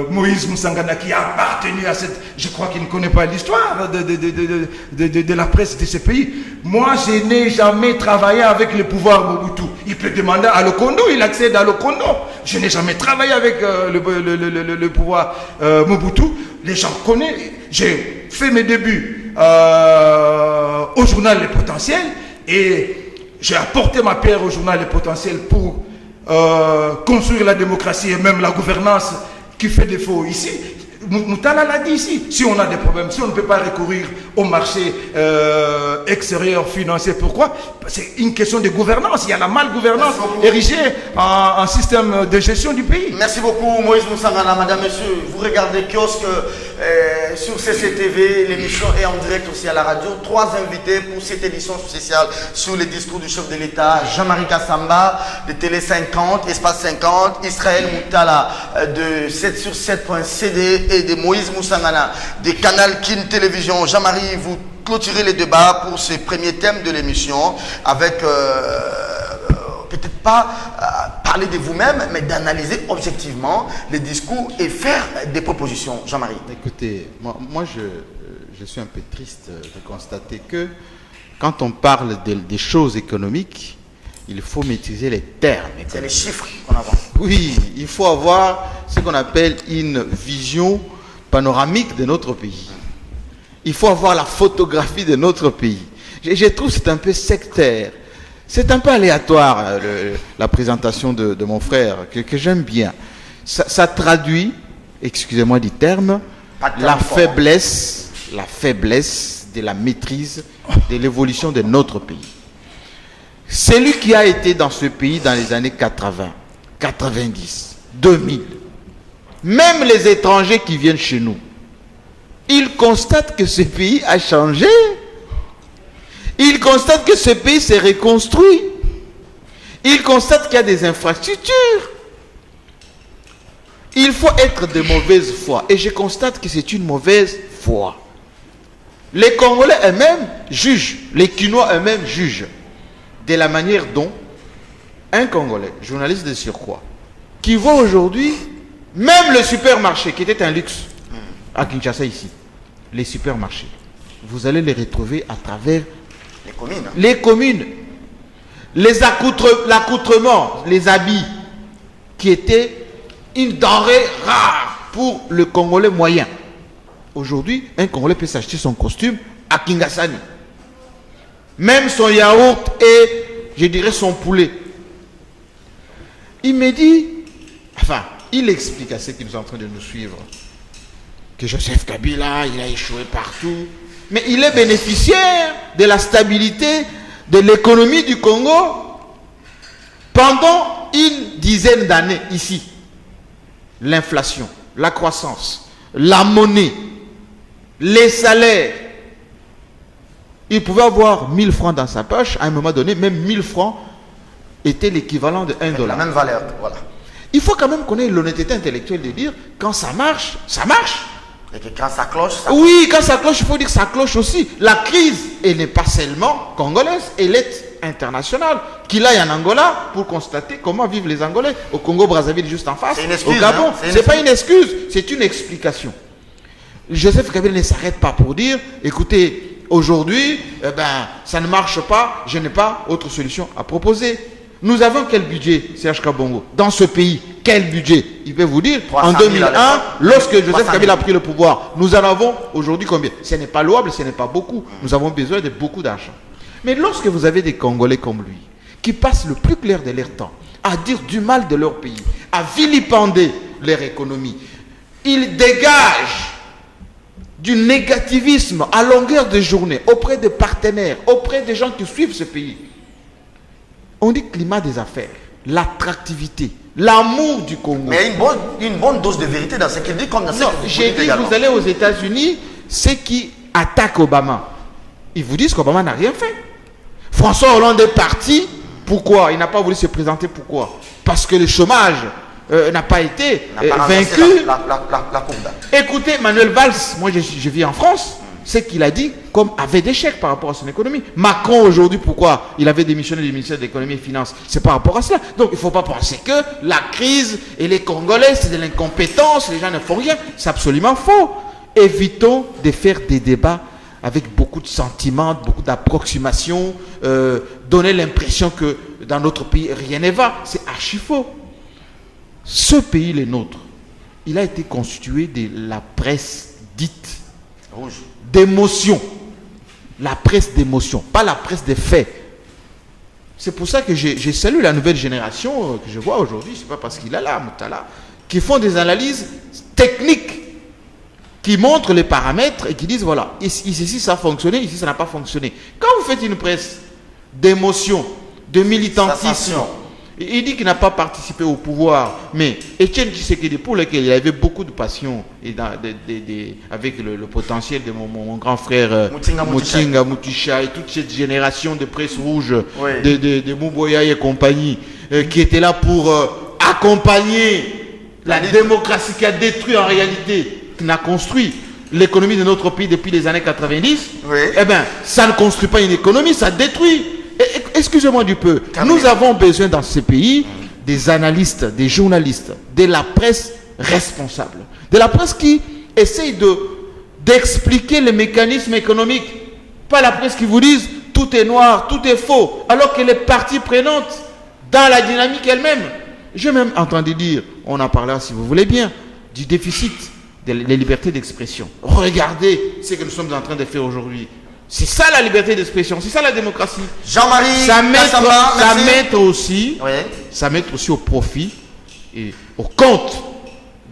Moïse Moussangana qui a appartenu à cette... Je crois qu'il ne connaît pas l'histoire de la presse de ce pays. Moi, je n'ai jamais travaillé avec le pouvoir Mobutu. Il peut demander à Lokondo, il accède à Lokondo. Je n'ai jamais travaillé avec le pouvoir Mobutu. Les gens connaissent. J'ai fait mes débuts au journal Le Potentiel et j'ai apporté ma pierre au journal Le Potentiel pour construire la démocratie et même la gouvernance qui fait défaut ici. Moutala l'a dit ici, si on a des problèmes, si on ne peut pas recourir au marché extérieur financier, pourquoi? C'est une question de gouvernance, il y a la malgouvernance érigée en système de gestion du pays. Merci beaucoup Moïse Moussangana, madame, monsieur. Vous regardez Kiosque sur CCTV, l'émission est en direct aussi à la radio. 3 invités pour cette édition spéciale sur les discours du chef de l'État, Jean-Marie Kassamba de Télé 50, Espace 50, Israël Moutala de 7 sur 7.cd et de Moïse Moussangana de Canal Kin Télévision. Jean-Marie, vous clôturez les débats pour ce premier thème de l'émission avec peut-être pas parler de vous-même, mais d'analyser objectivement les discours et faire des propositions. Jean-Marie. Écoutez, moi je suis un peu triste de constater que quand on parle des choses économiques, il faut maîtriser les termes. C'est les chiffres qu'on avance. Oui, il faut avoir ce qu'on appelle une vision panoramique de notre pays. Il faut avoir la photographie de notre pays. Je trouve que c'est un peu sectaire. C'est un peu aléatoire, la présentation de mon frère, que j'aime bien. Ça traduit, excusez-moi du terme, la faiblesse de la maîtrise de l'évolution de notre pays. Celui qui a été dans ce pays dans les années 80, 90, 2000, même les étrangers qui viennent chez nous, ils constatent que ce pays a changé. Ils constatent que ce pays s'est reconstruit. Ils constatent qu'il y a des infrastructures. Il faut être de mauvaise foi. Et je constate que c'est une mauvaise foi. Les Congolais eux-mêmes jugent, les Quinois eux-mêmes jugent de la manière dont un Congolais, journaliste de surcroît, qui voit aujourd'hui même le supermarché, qui était un luxe à Kinshasa ici, les supermarchés, vous allez les retrouver à travers les communes, l'accoutrement, les habits, qui étaient une denrée rare pour le Congolais moyen. Aujourd'hui, un Congolais peut s'acheter son costume à Kingasani. Même son yaourt et, je dirais, son poulet. Il me dit, enfin, il explique à ceux qui sont en train de nous suivre que Joseph Kabila, il a échoué partout. Mais il est bénéficiaire de la stabilité de l'économie du Congo pendant une dizaine d'années ici. L'inflation, la croissance, la monnaie, les salaires. Il pouvait avoir 1000 francs dans sa poche. À un moment donné, même 1000 francs était l'équivalent de 1 dollar. La même valeur, voilà. Il faut quand même qu'on ait l'honnêteté intellectuelle de dire, quand ça marche, ça marche. Et que quand ça cloche, ça... Oui, quand ça cloche, il faut dire que ça cloche aussi. La crise, elle n'est pas seulement congolaise, elle est internationale. Qu'il aille en Angola pour constater comment vivent les Angolais. Au Congo-Brazzaville, juste en face. Au Gabon, c'est pas une excuse, c'est une explication. Joseph Kabila ne s'arrête pas pour dire, écoutez, aujourd'hui, ça ne marche pas, je n'ai pas autre solution à proposer. Nous avons quel budget, CH Kabongo, dans ce pays? Quel budget? Il peut vous dire, en 2001, lorsque Joseph Kabila a pris le pouvoir, nous en avons aujourd'hui combien? Ce n'est pas louable, ce n'est pas beaucoup. Nous avons besoin de beaucoup d'argent. Mais lorsque vous avez des Congolais comme lui, qui passent le plus clair de leur temps à dire du mal de leur pays, à vilipender leur économie, ils dégagent du négativisme à longueur de journée auprès des partenaires, auprès des gens qui suivent ce pays. On dit climat des affaires, l'attractivité, l'amour du Congo. Mais une bonne dose de vérité dans ce qu'il dit, comme dans ce qu'il dit. J'ai dit, vous allez aux États-Unis, ceux qui attaquent Obama, ils vous disent qu'Obama n'a rien fait. François Hollande est parti. Pourquoi? Il n'a pas voulu se présenter. Pourquoi? Parce que le chômage n'a pas été vaincu. Écoutez, Manuel Valls, moi je vis en France, ce qu'il a dit comme avait des chèques par rapport à son économie. Macron aujourd'hui, pourquoi il avait démissionné du ministère de l'économie et des finances? C'est par rapport à cela. Donc il ne faut pas penser que la crise et les Congolais, c'est de l'incompétence, les gens ne font rien. C'est absolument faux. Évitons de faire des débats avec beaucoup de sentiments, beaucoup d'approximations, donner l'impression que dans notre pays, rien ne va. C'est archi faux. Ce pays, le nôtre, il a été constitué de la presse dite rouge, d'émotion. La presse d'émotion, pas la presse des faits. C'est pour ça que j'ai salué la nouvelle génération que je vois aujourd'hui, c'est pas parce qu'il est là, Moutala, qui font des analyses techniques, qui montrent les paramètres et qui disent voilà, ici ça a fonctionné, ici ça n'a pas fonctionné. Quand vous faites une presse d'émotion, de militantisme, il dit qu'il n'a pas participé au pouvoir, mais Etienne Tshisekedi, pour lequel il avait beaucoup de passion et avec le potentiel de mon grand frère Moutinga Moutisha et toute cette génération de presse rouge, de Mouboya et compagnie, qui était là pour accompagner la démocratie qui a détruit en réalité, qui n'a construit l'économie de notre pays depuis les années 90, eh bien, ça ne construit pas une économie, ça détruit. Excusez-moi du peu, nous avons besoin dans ce pays des analystes, des journalistes, de la presse responsable, de la presse qui essaye d'expliquer les mécanismes économiques, pas la presse qui vous dise tout est noir, tout est faux, alors que les parties prenantes dans la dynamique elle-même. J'ai même entendu dire, on en parlera si vous voulez bien, du déficit des libertés d'expression. Regardez ce que nous sommes en train de faire aujourd'hui. C'est ça la liberté d'expression, c'est ça la démocratie. Jean-Marie, ça met aussi au profit et au compte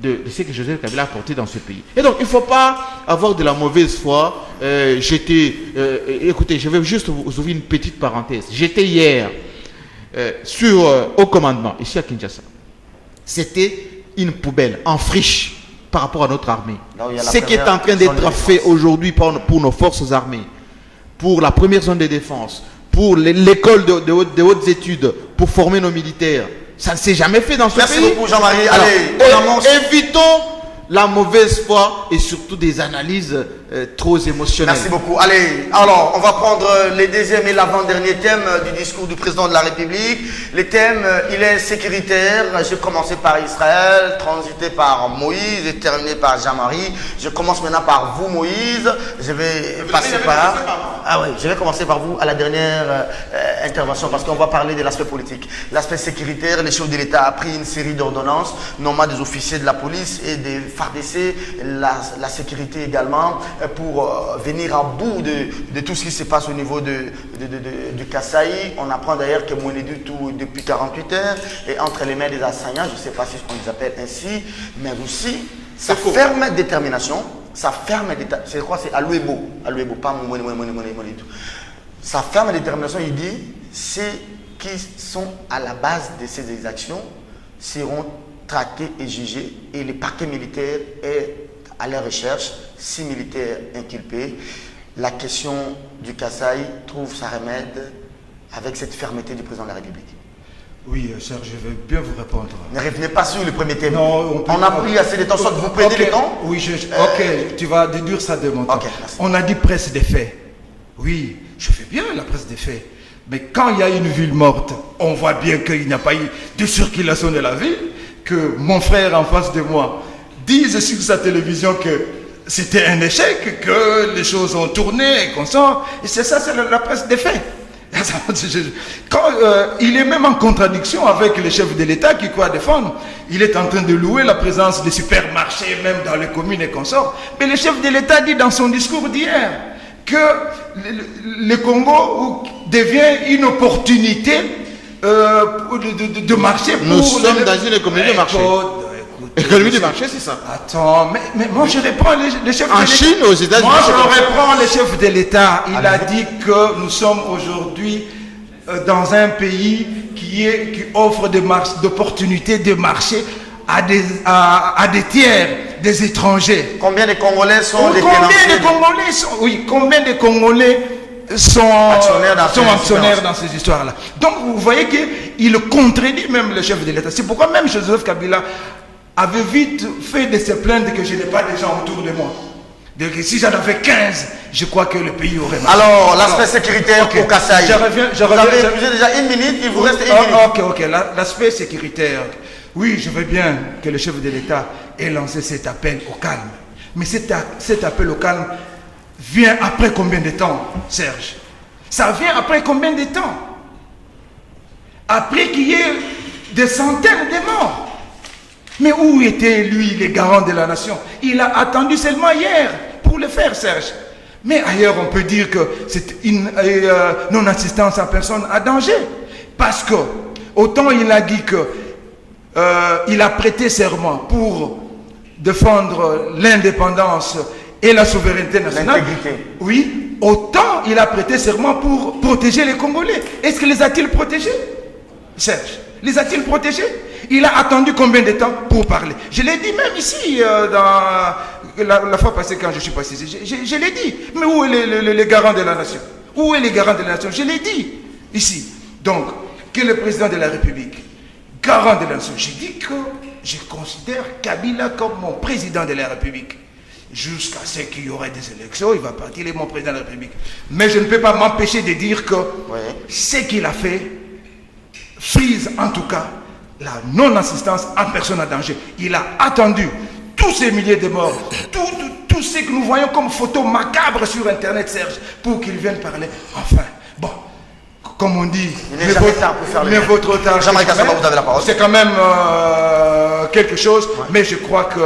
de ce que Joseph Kabila a apporté dans ce pays. Et donc, il ne faut pas avoir de la mauvaise foi. Écoutez, je vais juste vous ouvrir une petite parenthèse. J'étais hier au commandement, ici à Kinshasa. C'était une poubelle en friche par rapport à notre armée. Ce qui est en train d'être fait aujourd'hui pour nos forces armées, pour la première zone de défense, pour l'école de hautes études, pour former nos militaires. Ça ne s'est jamais fait dans ce pays. Merci beaucoup Jean-Marie. Allez, évitons la mauvaise foi et surtout des analyses trop émotionnelles. Merci beaucoup. Allez, alors, on va prendre les deuxième et l'avant-dernier thème du discours du président de la République. Le thème, il est sécuritaire. J'ai commencé par Israël, transité par Moïse et terminé par Jean-Marie. Je commence maintenant par vous, Moïse. Je vais passer par... Ah oui, je vais commencer par vous à la dernière intervention parce qu'on va parler de l'aspect politique. L'aspect sécuritaire, les chefs de l'État a pris une série d'ordonnances, nommant des officiers de la police et des FARDC, la sécurité également, pour venir à bout de tout ce qui se passe au niveau du Kasaï. On apprend d'ailleurs que Mouenidou tout depuis 48 heures est entre les mains des assaillants, je ne sais pas si on les appelle ainsi, mais aussi sa ferme détermination, c'est quoi, c'est Alouebo, pas Mouenidou. Sa ferme détermination, il dit, ceux qui sont à la base de ces exactions seront traqués et jugés, et le parquet militaire est à leur recherche, 6 militaires inculpés. La question du Kasaï trouve sa remède avec cette fermeté du président de la République. Oui, Serge, je vais bien vous répondre. Ne revenez pas sur le premier thème. Non, on a pris assez de temps, soit vous prenez le temps. Oui, ok, tu vas déduire ça de mon temps. Okay, on a dit presse des faits. Oui, je fais bien la presse des faits. Mais quand il y a une ville morte, on voit bien qu'il n'y a pas eu de circulation de la ville, que mon frère en face de moi dise sur sa télévision que c'était un échec, que les choses ont tourné et qu'on sort. Et c'est ça, c'est la presse des faits. Quand, il est même en contradiction avec le chef de l'État qui croit défendre. Il est en train de louer la présence des supermarchés, même dans les communes et consorts. Mais le chef de l'État dit dans son discours d'hier que le Congo devient une opportunité de marché pour... Nous sommes dans une économie de marché. Économie de marché, c'est ça. Attends, mais moi je reprends le chef de l'État. En Chine, aux États-Unis. Moi je reprends le chef de l'État. Il a dit que nous sommes aujourd'hui dans un pays qui offre des opportunités de marché à des tiers, des étrangers. Combien de Congolais sont combien de Congolais sont actionnaires dans ces histoires-là. Donc vous voyez qu'il contredit même le chef de l'État. C'est pourquoi même Joseph Kabila avait vite fait de se plaindre que je n'ai pas de gens autour de moi. Donc si j'en avais 15, je crois que le pays aurait marché. Alors, l'aspect sécuritaire au Kasaï. Vous avez épuisé déjà 1 minute, il vous reste 1 minute. Ok. L'aspect sécuritaire. Oui, je veux bien que le chef de l'État ait lancé cet appel au calme. Mais cet appel au calme vient après combien de temps, Serge? Ça vient après combien de temps? Après qu'il y ait des centaines de morts. Mais où était lui, les garants de la nation? Il a attendu seulement hier pour le faire, Serge. Mais ailleurs, on peut dire que c'est une non-assistance à personne à danger. Parce que, autant il a dit que il a prêté serment pour défendre l'indépendance et la souveraineté nationale. Oui, autant il a prêté serment pour protéger les Congolais. Est-ce que les a-t-il protégés, Serge? Les a-t-il protégés? Il a attendu combien de temps pour parler? Je l'ai dit même ici, dans la fois passée quand je suis passé ici. Je l'ai dit. Mais où est les garants de la nation? Où est les garants de la nation? Je l'ai dit ici. Donc, que le président de la République, garant de la nation, j'ai dit que je considère Kabila comme mon président de la République. Jusqu'à ce qu'il y aurait des élections, il va partir, il est mon président de la République. Mais je ne peux pas m'empêcher de dire que ce qu'il a fait frise en tout cas la non-assistance en personne à danger. Il a attendu tous ces milliers de morts, tout ce que nous voyons comme photos macabres sur Internet, Serge, pour qu'ils viennent parler. Enfin, bon, comme on dit, mais votre temps, c'est quand même quelque chose, mais je crois que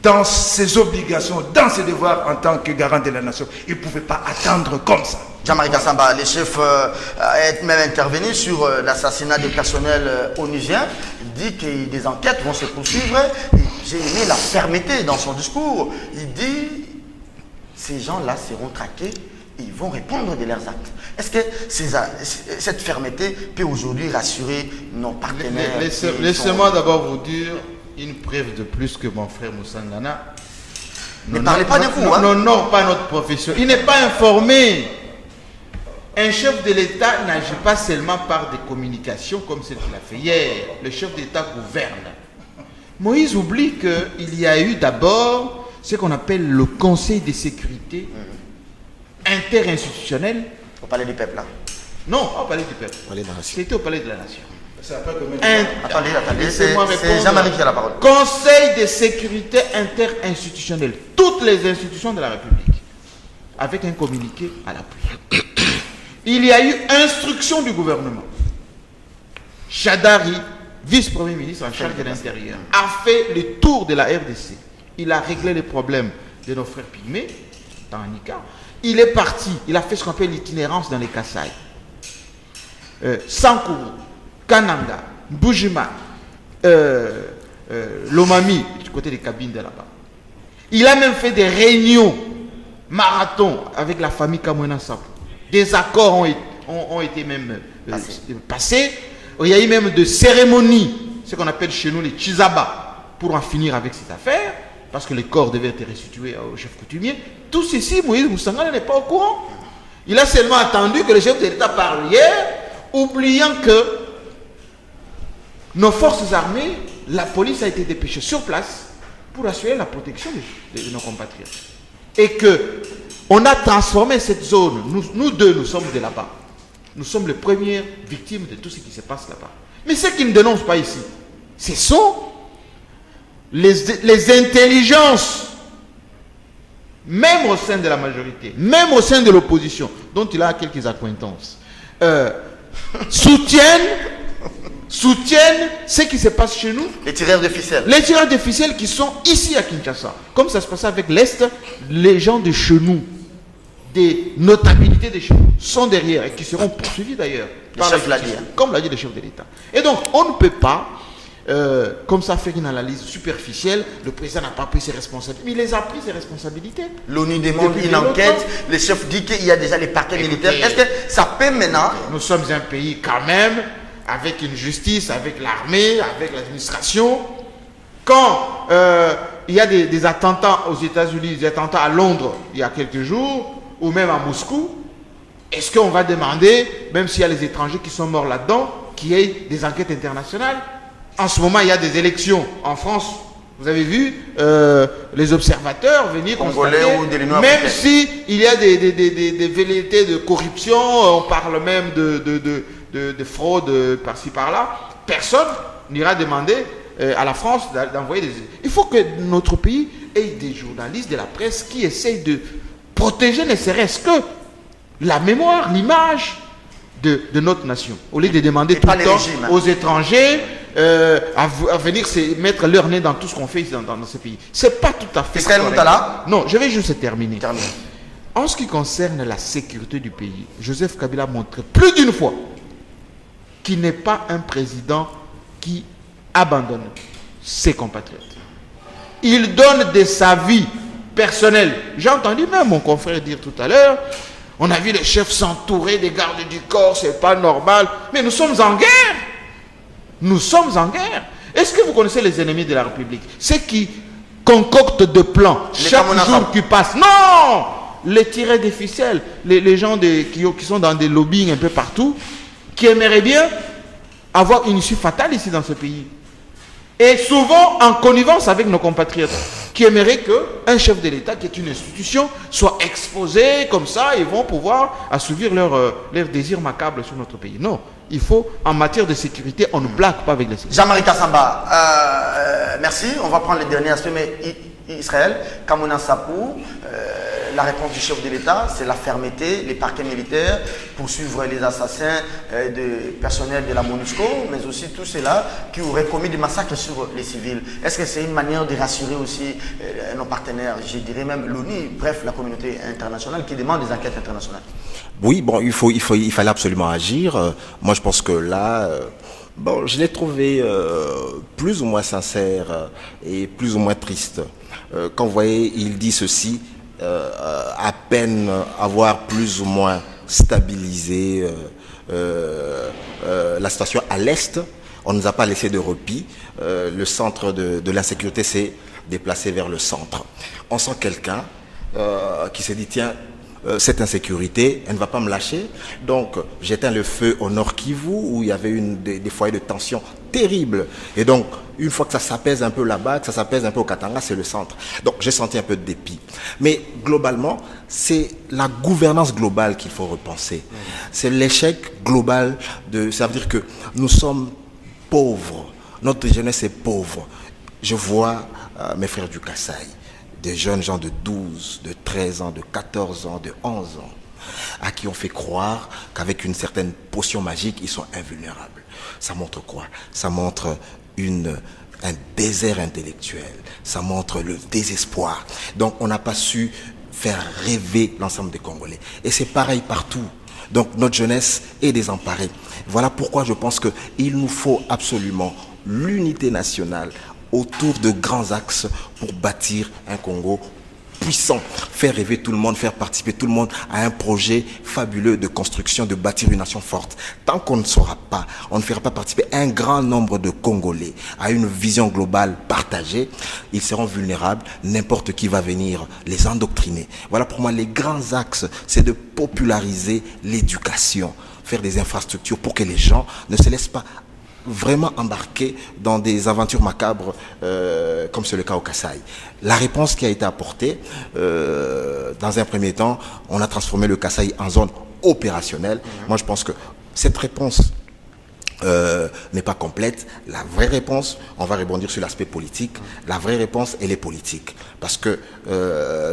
dans ses obligations, dans ses devoirs en tant que garant de la nation, il ne pouvait pas attendre comme ça. Jean-Marie Kassamba, les chefs est même intervenu sur l'assassinat du personnel onusien. Il dit que des enquêtes vont se poursuivre. J'ai aimé la fermeté dans son discours. Il dit ces gens-là seront traqués et ils vont répondre de leurs actes. Est-ce que cette fermeté peut aujourd'hui rassurer nos partenaires? Laissez-moi d'abord vous dire une preuve de plus que mon frère Moussa Ngana. Ne parlez pas de vous. N'honore pas notre profession. Il n'est pas informé. Un chef de l'État n'agit pas seulement par des communications comme celle qu'il a fait hier. Le chef d'État gouverne. Moïse oublie qu'il y a eu d'abord ce qu'on appelle le Conseil de sécurité interinstitutionnel. Au palais du peuple, là. Non, pas au palais du peuple. Palais de la Nation. C'était au palais de la Nation. Attendez, Laissez-moi c'est répondre. Jean-Marie qui a la parole. Conseil de sécurité interinstitutionnel. Toutes les institutions de la République. Avec un communiqué à l'appui. Il y a eu instruction du gouvernement. Chadari, vice-premier ministre en charge de l'Intérieur, a fait le tour de la RDC. Il a réglé les problèmes de nos frères pygmées, dans Nika. Il est parti, il a fait ce qu'on appelle l'itinérance dans les Kasaï. Sankuru, Kananga, Bujima, Lomami, du côté des cabines de là-bas. Il a même fait des réunions marathon avec la famille Kamwena Sapu. Des accords ont été même passés. Il y a eu même des cérémonies, ce qu'on appelle chez nous les Chizaba, pour en finir avec cette affaire, parce que les corps devaient être restitués au chef coutumier. Tout ceci, Moïse Moussangana n'est pas au courant. Il a seulement attendu que le chef de l'État parle hier, oubliant que nos forces armées, la police a été dépêchée sur place pour assurer la protection de nos compatriotes. Et que on a transformé cette zone, nous deux, nous sommes de là-bas. Nous sommes les premières victimes de tout ce qui se passe là-bas. Mais ceux qui ne dénoncent pas ici, ce sont les intelligences, même au sein de la majorité, même au sein de l'opposition, dont il a quelques accointances, soutiennent ce qui se passe chez nous. Les tireurs de ficelles. Les tireurs de ficelles qui sont ici à Kinshasa. Comme ça se passait avec l'Est, les gens de chez nous, des notabilités de chez nous, sont derrière et qui seront poursuivis d'ailleurs. Comme l'a dit le chef de l'État. Et donc, on ne peut pas, comme ça, faire une analyse superficielle. Le président n'a pas pris ses responsabilités. Mais il les a pris, ses responsabilités. L'ONU demande une enquête. Le chef dit qu'il y a déjà les parquets militaires. Est-ce que ça peut maintenant... Nous sommes un pays quand même, avec une justice, avec l'armée, avec l'administration. Quand il y a des attentats aux États-Unis, des attentats à Londres il y a quelques jours, ou même à Moscou, est-ce qu'on va demander, même s'il y a les étrangers qui sont morts là-dedans, qu'il y ait des enquêtes internationales? En ce moment, il y a des élections en France. Vous avez vu les observateurs venir constater, même s'il y a des velléités de corruption, on parle même de fraude par-ci par-là, personne n'ira demander à la France d'envoyer des... Il faut que notre pays ait des journalistes de la presse qui essayent de protéger ne serait-ce que la mémoire, l'image de notre nation. Au lieu de demander tout le temps aux étrangers à venir mettre leur nez dans tout ce qu'on fait ici dans ce pays. C'est pas tout à fait correct. Non, je vais juste terminer. En ce qui concerne la sécurité du pays, Joseph Kabila a montré plus d'une fois qu'il n'est pas un président qui abandonne ses compatriotes. Il donne de sa vie personnelle. J'ai entendu même mon confrère dire tout à l'heure, on a vu les chefs s'entourer des gardes du corps, c'est pas normal. Mais nous sommes en guerre. Nous sommes en guerre. Est-ce que vous connaissez les ennemis de la République? Ceux qui concoctent des plans chaque jour qui passe. Non! Les tirés des ficelles, les gens qui sont dans des lobbying un peu partout, qui aimeraient bien avoir une issue fatale ici dans ce pays. Et souvent en connivence avec nos compatriotes, qui aimeraient qu'un chef de l'État, qui est une institution, soit exposé comme ça, et vont pouvoir assouvir leur désir macabre sur notre pays. Non, il faut, en matière de sécurité, on ne blague pas avec les sécurités. Jean-Marie Kassamba, merci. On va prendre les derniers aspects, mais Israël, Kamwena Sapu, la réponse du chef de l'État, c'est la fermeté, les parquets militaires, poursuivre les assassins de personnel de la MONUSCO, mais aussi tous ceux-là qui auraient commis des massacres sur les civils. Est-ce que c'est une manière de rassurer aussi nos partenaires, je dirais même l'ONU, bref, la communauté internationale qui demande des enquêtes internationales? Oui, bon, il fallait absolument agir. Moi, je pense que là... bon, je l'ai trouvé plus ou moins sincère et plus ou moins triste. Quand vous voyez, il dit ceci, à peine avoir plus ou moins stabilisé la situation à l'Est, on ne nous a pas laissé de repos. Le centre de l'insécurité s'est déplacé vers le centre. On sent quelqu'un qui s'est dit, tiens, cette insécurité, elle ne va pas me lâcher. Donc, j'éteins le feu au Nord Kivu, où il y avait des foyers de tension terrible. Et donc, une fois que ça s'apaise un peu là-bas, que ça s'apaise un peu au Katanga, c'est le centre. Donc, j'ai senti un peu de dépit. Mais globalement, c'est la gouvernance globale qu'il faut repenser. C'est l'échec global de... Ça veut dire que nous sommes pauvres. Notre jeunesse est pauvre. Je vois mes frères du Kasaï, des jeunes gens de 12, de 13 ans, de 14 ans, de 11 ans, à qui on fait croire qu'avec une certaine potion magique, ils sont invulnérables. Ça montre quoi? Ça montre un désert intellectuel. Ça montre le désespoir. Donc, on n'a pas su faire rêver l'ensemble des Congolais. Et c'est pareil partout. Donc, notre jeunesse est désemparée. Voilà pourquoi je pense qu'il nous faut absolument l'unité nationale autour de grands axes pour bâtir un Congo puissant, faire rêver tout le monde, faire participer tout le monde à un projet fabuleux de construction, de bâtir une nation forte. Tant qu'on ne saura pas, on ne fera pas participer un grand nombre de Congolais à une vision globale partagée, ils seront vulnérables, n'importe qui va venir les endoctriner. Voilà pour moi les grands axes, c'est de populariser l'éducation, faire des infrastructures pour que les gens ne se laissent pas vraiment embarqués dans des aventures macabres comme c'est le cas au Kasaï. La réponse qui a été apportée, dans un premier temps, on a transformé le Kasaï en zone opérationnelle. Moi, je pense que cette réponse n'est pas complète. La vraie réponse, on va rebondir sur l'aspect politique, la vraie réponse, elle est politique. Parce que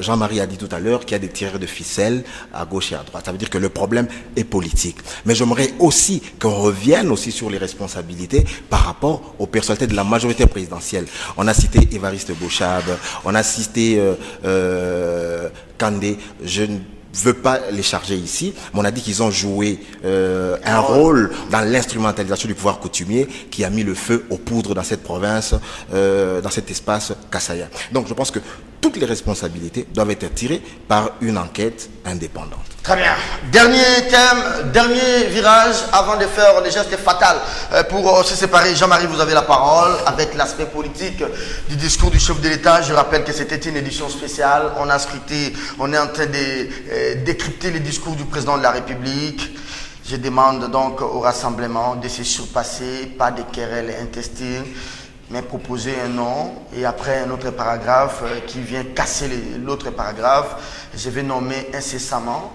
Jean-Marie a dit tout à l'heure qu'il y a des tireurs de ficelles à gauche et à droite. Ça veut dire que le problème est politique. Mais j'aimerais aussi qu'on revienne aussi sur les responsabilités par rapport aux personnalités de la majorité présidentielle. On a cité Évariste Bochab, on a cité Kandé. Je ne veux pas les charger ici, mais on a dit qu'ils ont joué un rôle dans l'instrumentalisation du pouvoir coutumier qui a mis le feu aux poudres dans cette province, dans cet espace kassaïen. Donc je pense que toutes les responsabilités doivent être tirées par une enquête indépendante. Très bien. Dernier thème, dernier virage avant de faire le geste fatal pour se séparer. Jean-Marie, vous avez la parole avec l'aspect politique du discours du chef de l'État. Je rappelle que c'était une édition spéciale. On a scruté, on est en train de décrypter le discours du président de la République. Je demande donc au rassemblement de se surpasser, pas de querelles intestines, mais proposer un nom et après un autre paragraphe qui vient casser l'autre paragraphe. Je vais nommer incessamment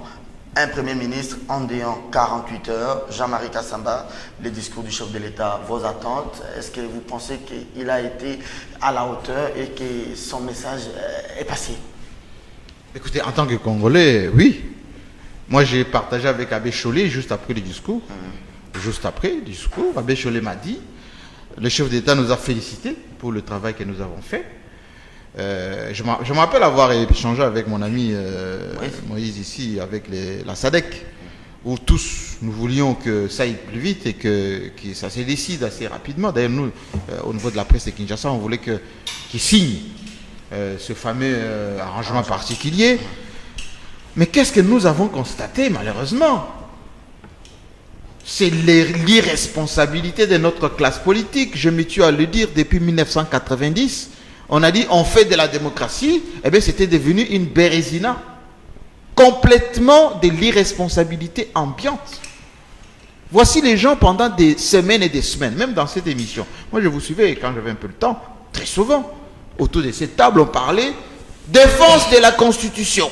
un Premier ministre en déant 48 heures, Jean-Marie Kassamba, le discours du chef de l'État, vos attentes. Est-ce que vous pensez qu'il a été à la hauteur et que son message est passé? Écoutez, en tant que Congolais, oui. Moi, j'ai partagé avec Abbé Cholé juste après le discours. Juste après le discours, Abbé Cholé m'a dit, le chef d'État nous a félicités pour le travail que nous avons fait. Je me rappelle avoir échangé avec mon ami Moïse ici, avec la SADC, où tous nous voulions que ça aille plus vite et que ça se décide assez rapidement. D'ailleurs, nous, au niveau de la presse de Kinshasa, on voulait qu'ils signent ce fameux arrangement particulier. Mais qu'est-ce que nous avons constaté, malheureusement? C'est l'irresponsabilité de notre classe politique. Je me tue à le dire, depuis 1990, on a dit on fait de la démocratie, eh bien c'était devenu une bérésina. Complètement de l'irresponsabilité ambiante. Voici les gens pendant des semaines et des semaines, même dans cette émission. Moi je vous suivais quand j'avais un peu le temps, très souvent. Autour de cette table, on parlait défense de la Constitution.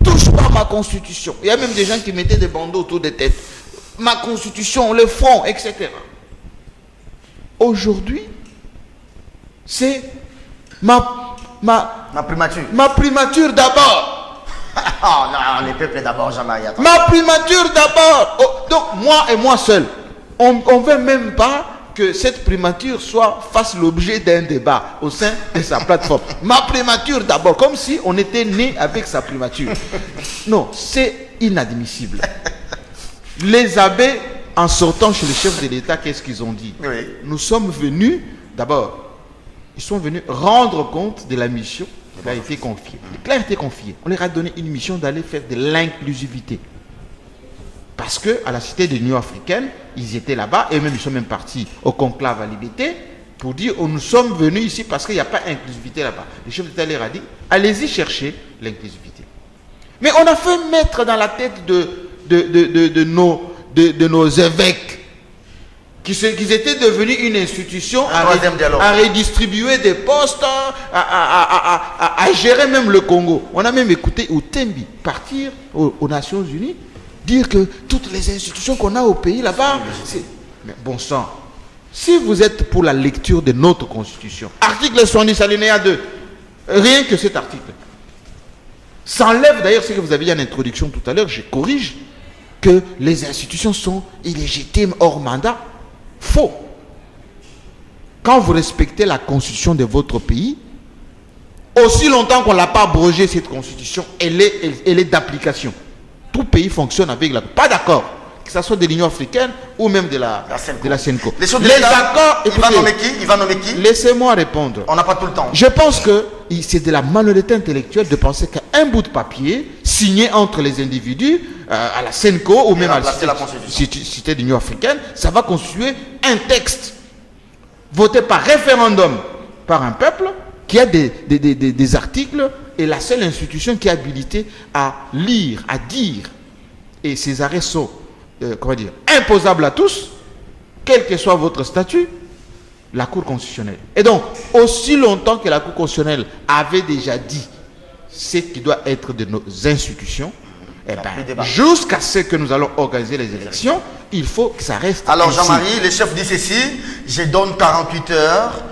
Touche pas ma Constitution. Il y a même des gens qui mettaient des bandeaux autour des têtes. Ma Constitution, le front, etc. Aujourd'hui, c'est ma primature. Ma primature d'abord. Oh non, les peuples d'abord, Jean-Marie. Ma primature d'abord. Oh, donc moi et moi seul. On ne veut même pas que cette primature fasse l'objet d'un débat au sein de sa plateforme. Ma primature d'abord, comme si on était né avec sa primature. Non, c'est inadmissible. Les abbés, en sortant chez le chef de l'État, qu'est-ce qu'ils ont dit? Oui. Nous sommes venus, d'abord, ils sont venus rendre compte de la mission qui a été confiée. Qui a été confiée. On leur a donné une mission d'aller faire de l'inclusivité. Parce qu'à la Cité de l'Union africaine, ils étaient là-bas, et même ils sont même partis au conclave à Libété pour dire nous sommes venus ici parce qu'il n'y a pas d'inclusivité là-bas. Le chef d'État leur a dit allez-y chercher l'inclusivité. Mais on a fait mettre dans la tête de nos évêques qu'ils étaient devenus une institution à redistribuer des postes, à gérer même le Congo. On a même écouté Outembi partir aux Nations Unies, dire que toutes les institutions qu'on a au pays là-bas, mais bon sang, si vous êtes pour la lecture de notre Constitution, article 70 alinéa 2, rien que cet article, ça enlève d'ailleurs ce que vous avez dit en introduction tout à l'heure, je corrige, que les institutions sont illégitimes hors mandat. Faux. Quand vous respectez la constitution de votre pays, aussi longtemps qu'on ne l'a pas abrogée, cette constitution, elle est d'application. Tout pays fonctionne avec la... Pas d'accord, que ce soit de l'Union africaine ou même de la CENCO. Les accords, il va nommer qui? Laissez-moi répondre. On n'a pas tout le temps. Je pense que c'est de la malhonnêteté intellectuelle de penser qu'un bout de papier signé entre les individus à la CENCO ou même à la Cité de l'Union africaine, ça va constituer un texte voté par référendum par un peuple qui a des articles et la seule institution qui est habilitée à lire, à dire. Et ces arrêts sont imposables à tous, quel que soit votre statut, la Cour constitutionnelle. Et donc, aussi longtemps que la Cour constitutionnelle avait déjà dit ce qui doit être de nos institutions, jusqu'à ce que nous allons organiser les élections, il faut que ça reste. Alors ainsi. Jean-Marie, le chef dit ceci, je donne 48 heures,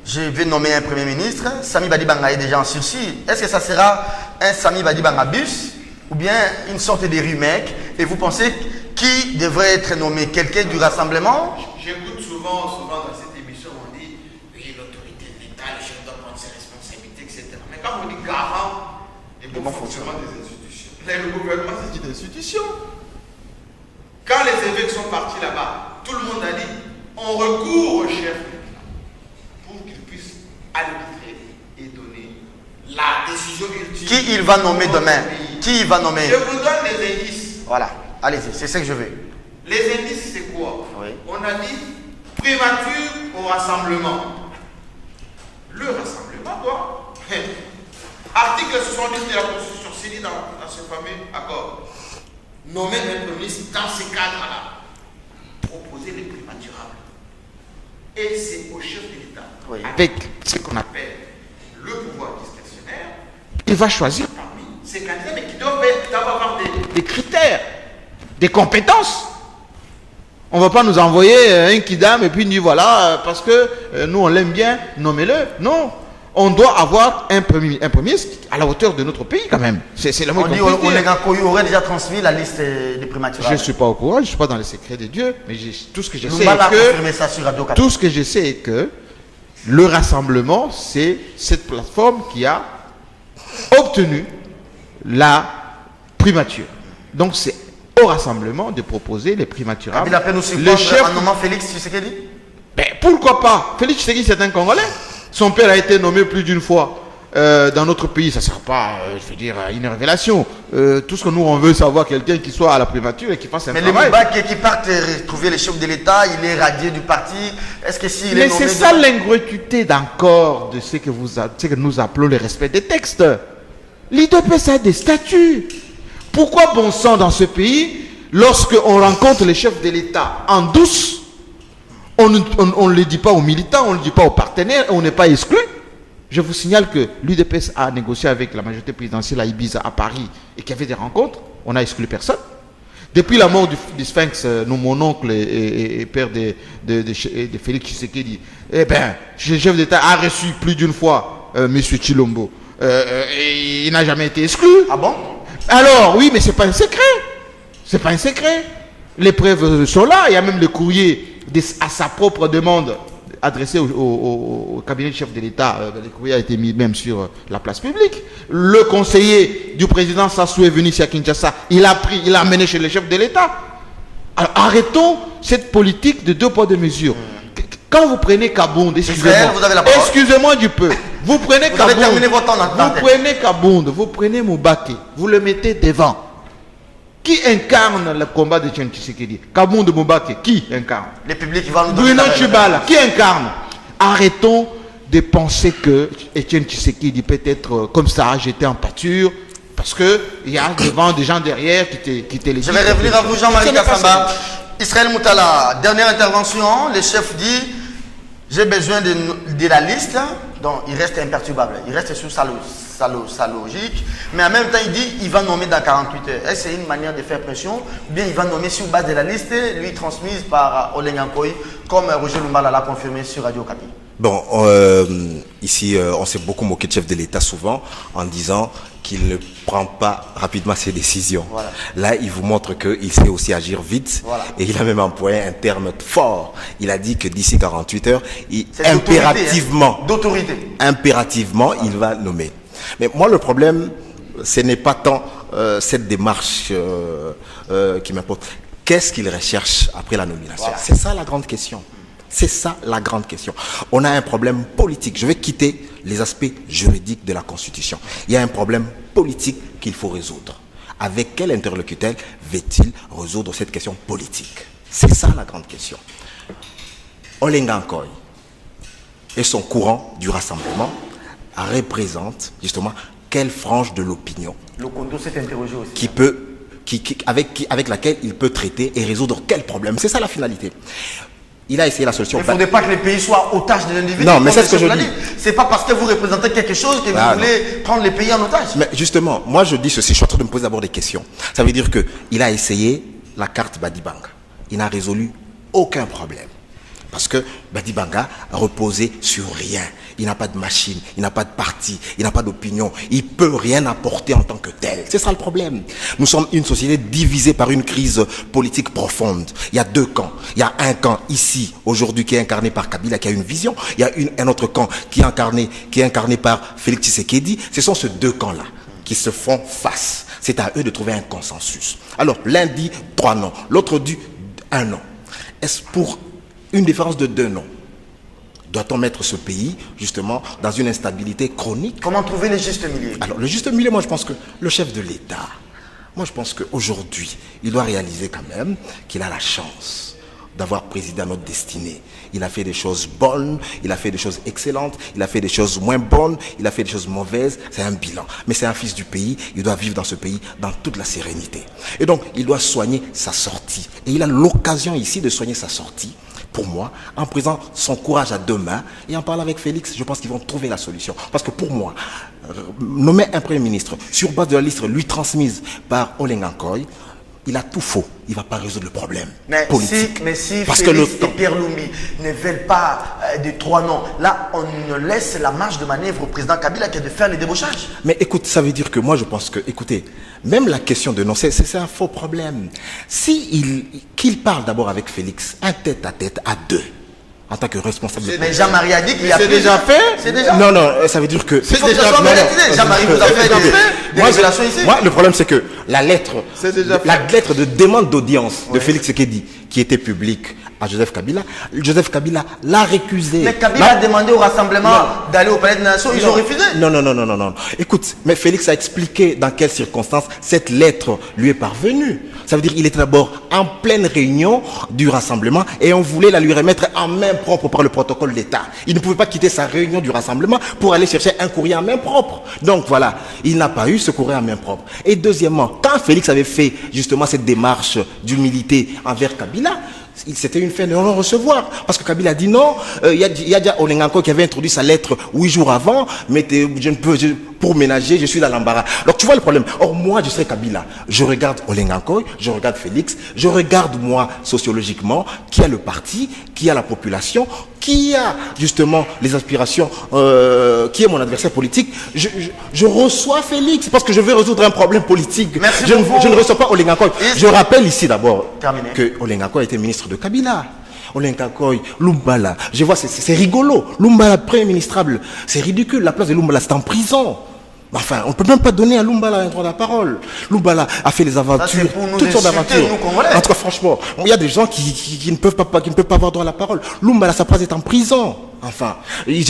je vais nommer un premier ministre, Sami Badibanga est déjà en sursis. Est-ce que ça sera un Sami Badibanga bus ou bien une sorte de remake? Et vous pensez qui devrait être nommé? Quelqu'un du rassemblement? J'écoute souvent dans cette émission, on dit oui, l'autorité de l'État, le chef doit prendre ses responsabilités, etc. Mais quand on dit garant du bon fonctionnement des institutions, le gouvernement c'est une institution. Quand les évêques sont partis là-bas, tout le monde a dit on recourt au chef pour qu'il puisse arbitrer et donner la décision ultime. Qui il va nommer demain? Qui il va nommer? Je vous donne les indices. Voilà, allez-y, c'est ce que je veux. Les indices, c'est quoi? Oui. On a dit primature au rassemblement. Le rassemblement, quoi. Article 70 de la Constitution, c'est dit dans ce fameux accord. Nommer un premier ministre dans ces cadres-là. Proposer les primaturables. Et c'est au chef de l'État, Oui. Avec ce qu'on appelle le pouvoir discrétionnaire, il va choisir parmi ces candidats, mais qui doivent avoir des critères, des compétences. On ne va pas nous envoyer un kidam et puis dire voilà, parce que nous on l'aime bien, nommez-le. Non. On doit avoir un premier ministre à la hauteur de notre pays quand même. C'est le mot qu'on peut dire. Olégan Koyou aurait déjà transmis la liste des primaturables. Je ne suis pas au courant, je ne suis pas dans les secrets de Dieu, mais tout ce que je sais Lumba est confirmé ça sur Radio que tout ce que je sais est que le rassemblement, c'est cette plateforme qui a obtenu la primature. Donc c'est au rassemblement de proposer les primaturables. Il a pu nous surprendre en nommant Félix Tshisekedi. Ben, pourquoi pas? Félix Tshisekedi, c'est un Congolais. Son père a été nommé plus d'une fois dans notre pays. Ça ne sera pas, je veux dire, une révélation. Tout ce que nous, on veut savoir, quelqu'un qui soit à la primature et qui fasse un travail. Mais les Moubak qui partent retrouver les chefs de l'État, il est radié du parti. Est-ce que s'il est nommé... Mais c'est ça l'ingratitude encore de ce que nous appelons le respect des textes. L'IDPS a des statuts. Pourquoi bon sang dans ce pays, lorsqu'on rencontre les chefs de l'État en douce, on ne le dit pas aux militants, on ne le dit pas aux partenaires, on n'est pas exclu. Je vous signale que l'UDPS a négocié avec la majorité présidentielle à Ibiza, à Paris, et qu'il y avait des rencontres. On n'a exclu personne. Depuis la mort du Sphinx, mon oncle et père de Félix Tshisekedi, eh bien, le chef d'État a reçu plus d'une fois M. Chilombo. Et il n'a jamais été exclu. Ah bon? Alors, oui, mais ce n'est pas un secret. Ce n'est pas un secret. Les preuves sont là. Il y a même le courrier à sa propre demande adressé au cabinet du chef de l'État. Le courrier a été mis même sur la place publique. Le conseiller du président Sassou est venu ici à Kinshasa. Il a amené chez le chef de l'État. Alors arrêtons cette politique de deux poids deux mesures. Quand vous prenez Kabound, excusez-moi du peu. Vous prenez Kabound, vous prenez Moubaki, vous le mettez devant. Qui incarne le combat de Etienne Tshisekedi? Kabound Moubaki, qui incarne? Les publics vont nous donner Bruno Tshibala, qui incarne? Arrêtons de penser que Etienne Tshisekedi peut être comme ça, jeté en pâture, parce qu'il y a devant des gens derrière qui te les disent. Je vais revenir à vous, Jean-Marie Kassamba. Israël Moutala, dernière intervention, le chef dit j'ai besoin de la liste, donc il reste imperturbable, il reste sur sa logique, mais en même temps il dit il va nommer dans 48 heures. Est-ce que c'est une manière de faire pression ou bien il va nommer sur base de la liste, lui transmise par Olengankoy, comme Roger Lumbala l'a confirmé sur Radio Okapi? Bon, ici, on s'est beaucoup moqué de chef de l'État souvent en disant qu'il ne prend pas rapidement ses décisions. Voilà. Là, il vous montre qu'il sait aussi agir vite. Voilà. Et il a même employé un terme fort. Il a dit que d'ici 48 heures, impérativement, il va nommer. Mais moi, le problème, ce n'est pas tant cette démarche qui m'importe. Qu'est-ce qu'il recherche après la nomination? Voilà. C'est ça la grande question. C'est ça la grande question. On a un problème politique. Je vais quitter les aspects juridiques de la Constitution. Il y a un problème politique qu'il faut résoudre. Avec quel interlocuteur va-t-il résoudre cette question politique? C'est ça la grande question. Olengankoy et son courant du rassemblement représentent justement quelle frange de l'opinion Le Kondo s'est interrogé aussi. Avec laquelle il peut traiter et résoudre quel problème. C'est ça la finalité. Il a essayé la solution. Il ne faudrait pas que les pays soient otages de l'individu. Non, mais c'est ce que je dis. C'est pas parce que vous représentez quelque chose que vous voulez prendre les pays en otage. Mais justement, moi je dis ceci, je suis en train de me poser d'abord des questions. Ça veut dire qu'il a essayé la carte Badibanga. Il n'a résolu aucun problème. Parce que Badibanga a reposé sur rien. Il n'a pas de machine, il n'a pas de parti, il n'a pas d'opinion. Il ne peut rien apporter en tant que tel. C'est ça le problème. Nous sommes une société divisée par une crise politique profonde. Il y a deux camps. Il y a un camp ici, aujourd'hui, qui est incarné par Kabila, qui a une vision. Il y a un autre camp qui est incarné par Félix Tshisekedi. Ce sont ces deux camps-là qui se font face. C'est à eux de trouver un consensus. Alors, l'un dit 3 noms, l'autre dit 1 nom. Est-ce pour une différence de 2 noms? Doit-on mettre ce pays, justement, dans une instabilité chronique? Comment trouver le juste milieu? Alors, le juste milieu, moi, je pense que le chef de l'État, moi, je pense qu'aujourd'hui, il doit réaliser quand même qu'il a la chance d'avoir présidé à notre destinée. Il a fait des choses bonnes, il a fait des choses excellentes, il a fait des choses moins bonnes, il a fait des choses mauvaises. C'est un bilan. Mais c'est un fils du pays, il doit vivre dans ce pays dans toute la sérénité. Et donc, il doit soigner sa sortie. Et il a l'occasion ici de soigner sa sortie, pour moi, en prenant son courage à 2 mains et en parlant avec Félix. Je pense qu'ils vont trouver la solution. Parce que pour moi, nommer un premier ministre sur base de la liste lui transmise par Olengankoy, il a tout faux. Il ne va pas résoudre le problème politique. Mais si Félix et Pierre Lumbi ne veulent pas de 3 noms, là, on ne laisse la marge de manœuvre au président Kabila que de faire les débauchages. Mais écoute, ça veut dire que moi, je pense que, écoutez, même la question de nom, c'est un faux problème. Qu'il parle d'abord avec Félix, un tête-à-tête à 2. En tant que responsable. Mais Jean-Marie a dit qu'il a C'est déjà fait. C'est déjà. Non, non, ça veut dire que. C'est déjà fait. Jean-Marie vous a fait des révélations ici. Moi, le problème, c'est que la lettre de demande d'audience de Félix Tshisekedi, qui était publique à Joseph Kabila l'a récusé. Mais Kabila a demandé au rassemblement d'aller au Palais des Nations, ils ont refusé. Non. Écoute, mais Félix a expliqué dans quelles circonstances cette lettre lui est parvenue. Ça veut dire qu'il était d'abord en pleine réunion du rassemblement et on voulait la lui remettre en main propre par le protocole d'État. Il ne pouvait pas quitter sa réunion du rassemblement pour aller chercher un courrier en main propre. Donc voilà, il n'a pas eu ce courrier en main propre. Et deuxièmement, quand Félix avait fait justement cette démarche d'humilité envers Kabila, c'était une fin de non-recevoir. Parce que Kabila a dit non. Il y a déjà Olengankoy qui avait introduit sa lettre 8 jours avant. Mais pour ménager, je suis dans l'embarras. Donc tu vois le problème. Or moi, je serais Kabila. Je regarde Olengankoy, je regarde Félix, je regarde moi sociologiquement qui a le parti, qui a la population, qui a justement les aspirations, qui est mon adversaire politique. Je reçois Félix parce que je veux résoudre un problème politique. Je ne reçois pas Olengankoy. Je rappelle ici d'abord que Olengankoy a été ministre de Kabila. Olengankoy, Lumbala, je vois, c'est rigolo. Lumbala, premier ministrable, c'est ridicule. La place de Lumbala, c'est en prison. Enfin, on ne peut même pas donner à Lumbala un droit de la parole. Lumbala a fait les aventures, toutes sortes d'aventures. En tout cas, franchement, il y a des gens qui ne peuvent pas avoir droit à la parole. Lumbala, sa place est en prison. Enfin,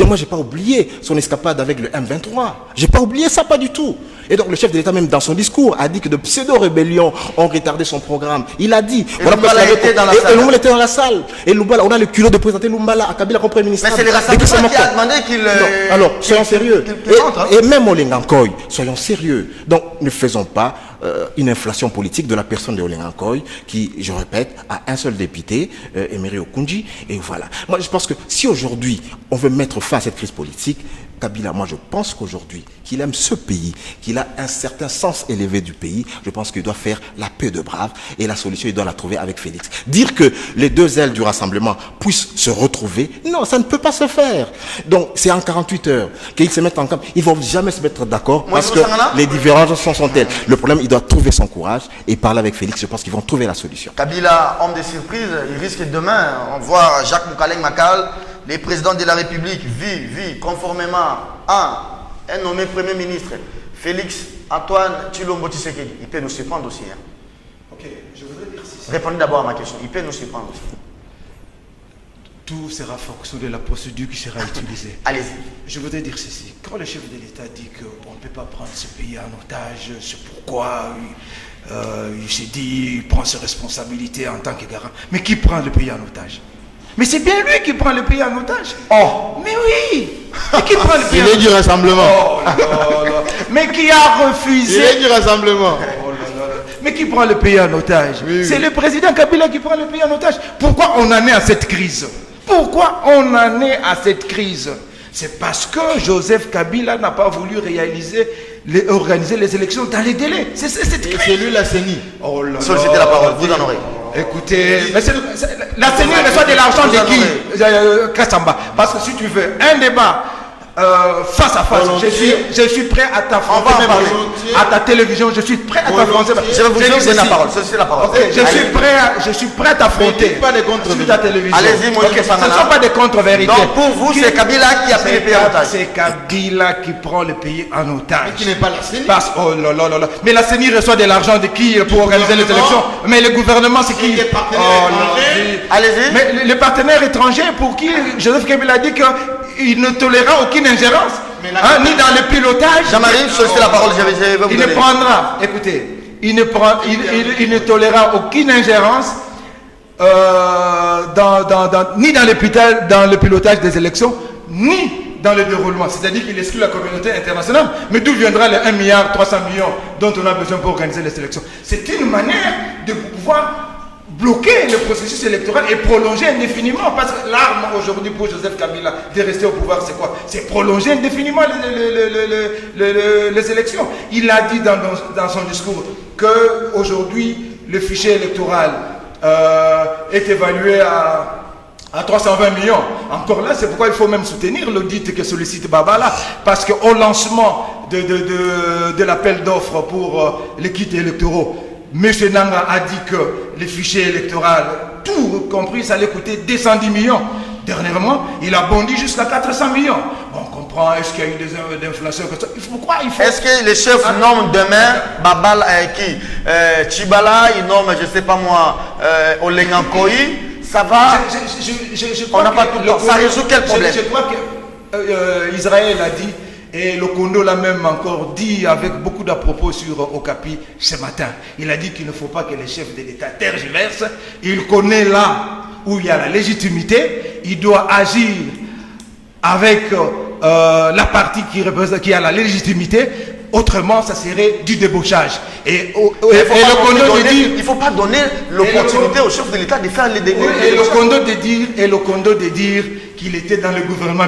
moi, j'ai pas oublié son escapade avec le M23. J'ai pas oublié ça, pas du tout. Et donc, le chef de l'État, même dans son discours, a dit que de pseudo-rébellions ont retardé son programme. Il a dit. Et Lumbala était dans la salle. Et Lumbala était dans la salle. Et Lumbala, on a le culot de présenter Lumbala à Kabila comme premier ministre. Mais c'est les rassemblements qui a demandé qu'il. Alors, soyons sérieux. Et même Olengankoy, soyons sérieux. Donc, ne faisons pas une inflation politique de la personne de Olenga Nkoy, qui, je répète, a un seul député, Emery Okunji, et voilà. Moi, je pense que si aujourd'hui, on veut mettre fin à cette crise politique, Kabila, moi je pense qu'aujourd'hui, qu'il aime ce pays, qu'il a un certain sens élevé du pays, je pense qu'il doit faire la paix de braves et la solution, il doit la trouver avec Félix. Dire que les deux ailes du rassemblement puissent se retrouver, non, ça ne peut pas se faire. Donc c'est en 48 heures qu'ils se mettent en camp. Ils ne vont jamais se mettre d'accord parce que les différences sont telles. Le problème, il doit trouver son courage et parler avec Félix. Je pense qu'ils vont trouver la solution. Kabila, homme de surprise, il risque demain, on voit Jacques Moukaleng Makal, le président de la République vit conformément à un nommé Premier ministre, Félix Antoine Tshilombo Tshisekedi. Il peut nous surprendre aussi. Hein. Ok, je voudrais dire ceci. Répondez d'abord à ma question. Il peut nous surprendre aussi. Tout sera fonction de la procédure qui sera utilisée. Allez-y. Je voudrais dire ceci. Quand le chef de l'État dit qu'on ne peut pas prendre ce pays en otage, c'est pourquoi il s'est dit, il prend ses responsabilités en tant que garant. Mais qui prend le pays en otage? Mais c'est bien lui qui prend le pays en otage. Oh, mais oui. Et qui prend le pays en otage? Il est du rassemblement. Oh là là. Mais qui a refusé? Il est du rassemblement. Oh là là. Mais qui prend le pays en otage? Oui, c'est oui. le président Kabila qui prend le pays en otage. Pourquoi on en est à cette crise? Pourquoi on en est à cette crise? C'est parce que Joseph Kabila n'a pas voulu organiser les élections dans les délais. C'est cette crise. C'est lui la CENI. Oh là là. sollicitez la parole, vous en aurez. Écoutez, mais la CENI reçoit de l'argent de qui? Kassamba. Parce que si tu veux un débat face à face, je suis prêt à t'affronter, même à ta télévision, je suis prêt à t'affronter. Je vais vous donner la parole, sollicitez la parole. Okay, je suis prêt à t'affronter. Pas des contre sur ta télévision. Allez-y, moi ce ne sont pas des contre-vérités. Donc pour vous, c'est Kabila qui a pris le pays en otage. C'est Kabila qui prend le pays en otage. Mais qui n'est pas la CENI. Oh là là là là. Mais la CENI reçoit de l'argent de qui pour organiser les élections? Mais le gouvernement, c'est qui? Les partenaires étrangers. Allez-y. Mais les partenaires étrangers, pour qui Joseph Kabila a dit qu'il ne tolérera aucune ingérence, ni dans le pilotage. Jean-Marie, sollicitez la parole, je vais vous Il ne donner. prendra, écoutez, il ne tolérera aucune ingérence ni dans le pilotage des élections, ni dans le déroulement. C'est-à-dire qu'il exclut la communauté internationale. Mais d'où viendra les 1,3 milliard dont on a besoin pour organiser les élections? C'est une manière de pouvoir bloquer le processus électoral et prolonger indéfiniment. Parce que l'arme aujourd'hui pour Joseph Kabila de rester au pouvoir, c'est quoi? C'est prolonger indéfiniment les élections. Il a dit dans son discours qu'aujourd'hui, le fichier électoral est évalué à 320 millions. Encore là, c'est pourquoi il faut même soutenir l'audit que sollicite Babala. Parce qu'au lancement de l'appel d'offres pour les kits électoraux, M. Nanga a dit que les fichiers électoraux, tout compris, ça allait coûter 210 millions. Dernièrement, il a bondi jusqu'à 400 millions. On comprend, est-ce qu'il y a eu des inflations? Pourquoi il faut... Est-ce que les chefs nomment demain Babal qui Tshibala, il nomme, je ne sais pas moi, Olenga Nkoy? Ça va? On n'a pas tout le temps. Ça résout quel problème? Je crois que Israël a dit, et le Kondo l'a même encore dit avec beaucoup d'à-propos sur Okapi ce matin. Il a dit qu'il ne faut pas que les chefs de l'État tergiversent. Il connaît là où il y a la légitimité. Il doit agir avec la partie qui a la légitimité. Autrement, ça serait du débauchage. Il ne faut pas donner l'opportunité aux chefs de l'État de faire les débauches. Et le Kondo de dire qu'il était dans le gouvernement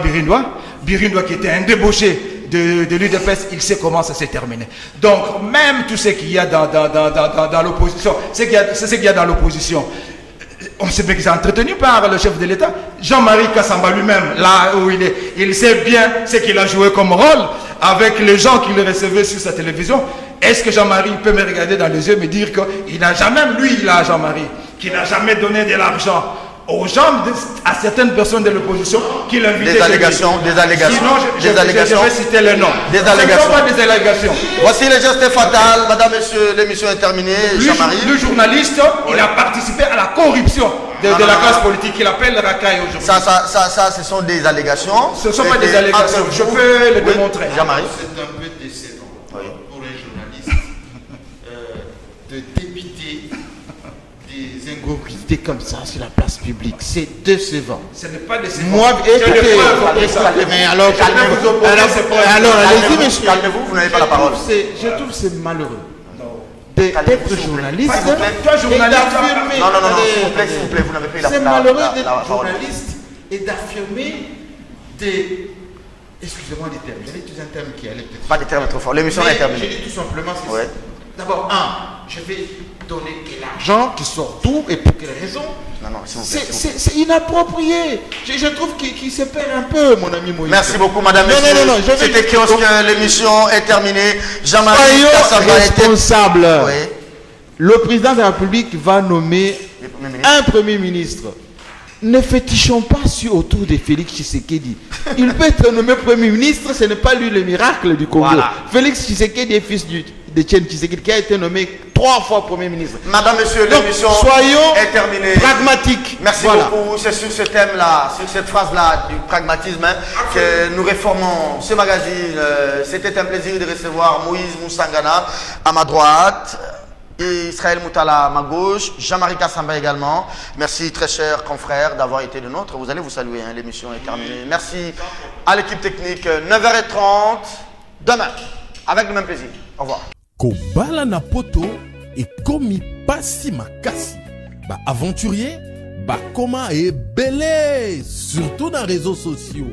birindois qui était un débauché de l'UDPS, il sait comment ça s'est terminé. Donc, même tout ce qu'il y a dans l'opposition, c'est ce qu'il y a dans l'opposition. On sait bien qu'il s'est entretenu par le chef de l'État. Jean-Marie Kassamba lui-même, là où il est, il sait bien ce qu'il a joué comme rôle avec les gens qu'il recevait sur sa télévision. Est-ce que Jean-Marie peut me regarder dans les yeux et me dire qu'il n'a jamais, lui, là, Jean-Marie, qu'il n'a jamais donné de l'argent aux gens, à certaines personnes de l'opposition qui l'invitaient? Des allégations. Sinon, je vais citer les noms. Des allégations. Ce ne sont pas des allégations. Voici le geste fatal. Madame, monsieur, l'émission est terminée. Jean-Marie. Le journaliste, il a participé à la corruption de la classe politique qu'il appelle le racaille aujourd'hui. Ça, ce sont des allégations. Ce ne sont pas des allégations. Je peux le démontrer. Jean-Marie. C'est un peu décevant pour les journalistes de débiter des ingrédients comme ça sur la place publique. C'est décevant. Ce n'est pas décevant. Moi, écoutez, mais alors, allez-y, monsieur. Calmez-vous, vous n'avez pas la parole. Je trouve que c'est malheureux d'être journaliste Toi, journaliste, d'affirmer. Non, s'il vous plaît, vous n'avez pas eu la parole. C'est malheureux d'être journaliste et d'affirmer des. Excusez-moi des termes. J'allais utiliser un terme qui allait peut-être. Pas des termes trop forts. L'émission est terminée. Je dis tout simplement, c'est Ouais. ça. D'abord, je vais donner de l'argent qui sort d'où et pour quelle raison. Non, s'il vous plaît. C'est inapproprié. Je trouve qu'il se perd un peu, mon ami Moïse. Merci beaucoup, madame. Non. C'était Kiosque, l'émission est terminée. Jean-Marie Soyons Kassava responsables. Oui. Le président de la République va nommer un premier ministre. Ne fétichons pas autour de Félix Tshisekedi. Il peut être nommé premier ministre, ce n'est pas lui le miracle du Congo. Voilà. Félix Tshisekedi est fils de Tchen Tshisekedi qui a été nommé 3 fois premier ministre. Madame, monsieur, l'émission est terminée. Pragmatiques. Merci beaucoup. C'est sur ce thème-là, sur cette phrase-là du pragmatisme que nous réformons ce magazine. C'était un plaisir de recevoir Moïse Moussangana à ma droite. Et Israël Moutala à ma gauche, Jean-Marie Kassamba également. Merci très chers confrères d'avoir été de nôtres. Vous allez vous saluer, l'émission est terminée. Merci à l'équipe technique. 9h30 demain, avec le même plaisir. Au revoir. Kobala na poto et komi pasi makasi. Ba aventurier, ba koma et belé, surtout dans les réseaux sociaux.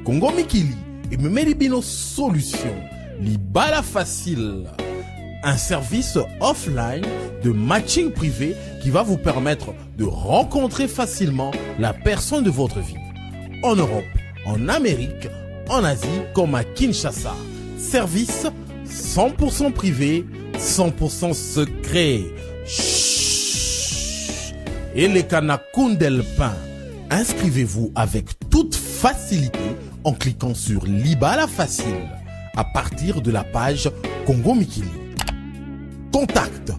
Congo Mikili et memeli bino solution. Libala facile. Un service offline de matching privé qui va vous permettre de rencontrer facilement la personne de votre vie. En Europe, en Amérique, en Asie comme à Kinshasa. Service 100% privé, 100% secret. Chut. Et les Kanakundel Pain. Inscrivez-vous avec toute facilité en cliquant sur Libala Facile à partir de la page Congo Mikili. Contact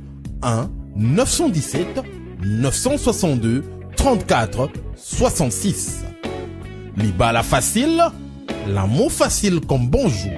1 917 962 34 66. Libala Facile, l'amour facile comme bonjour.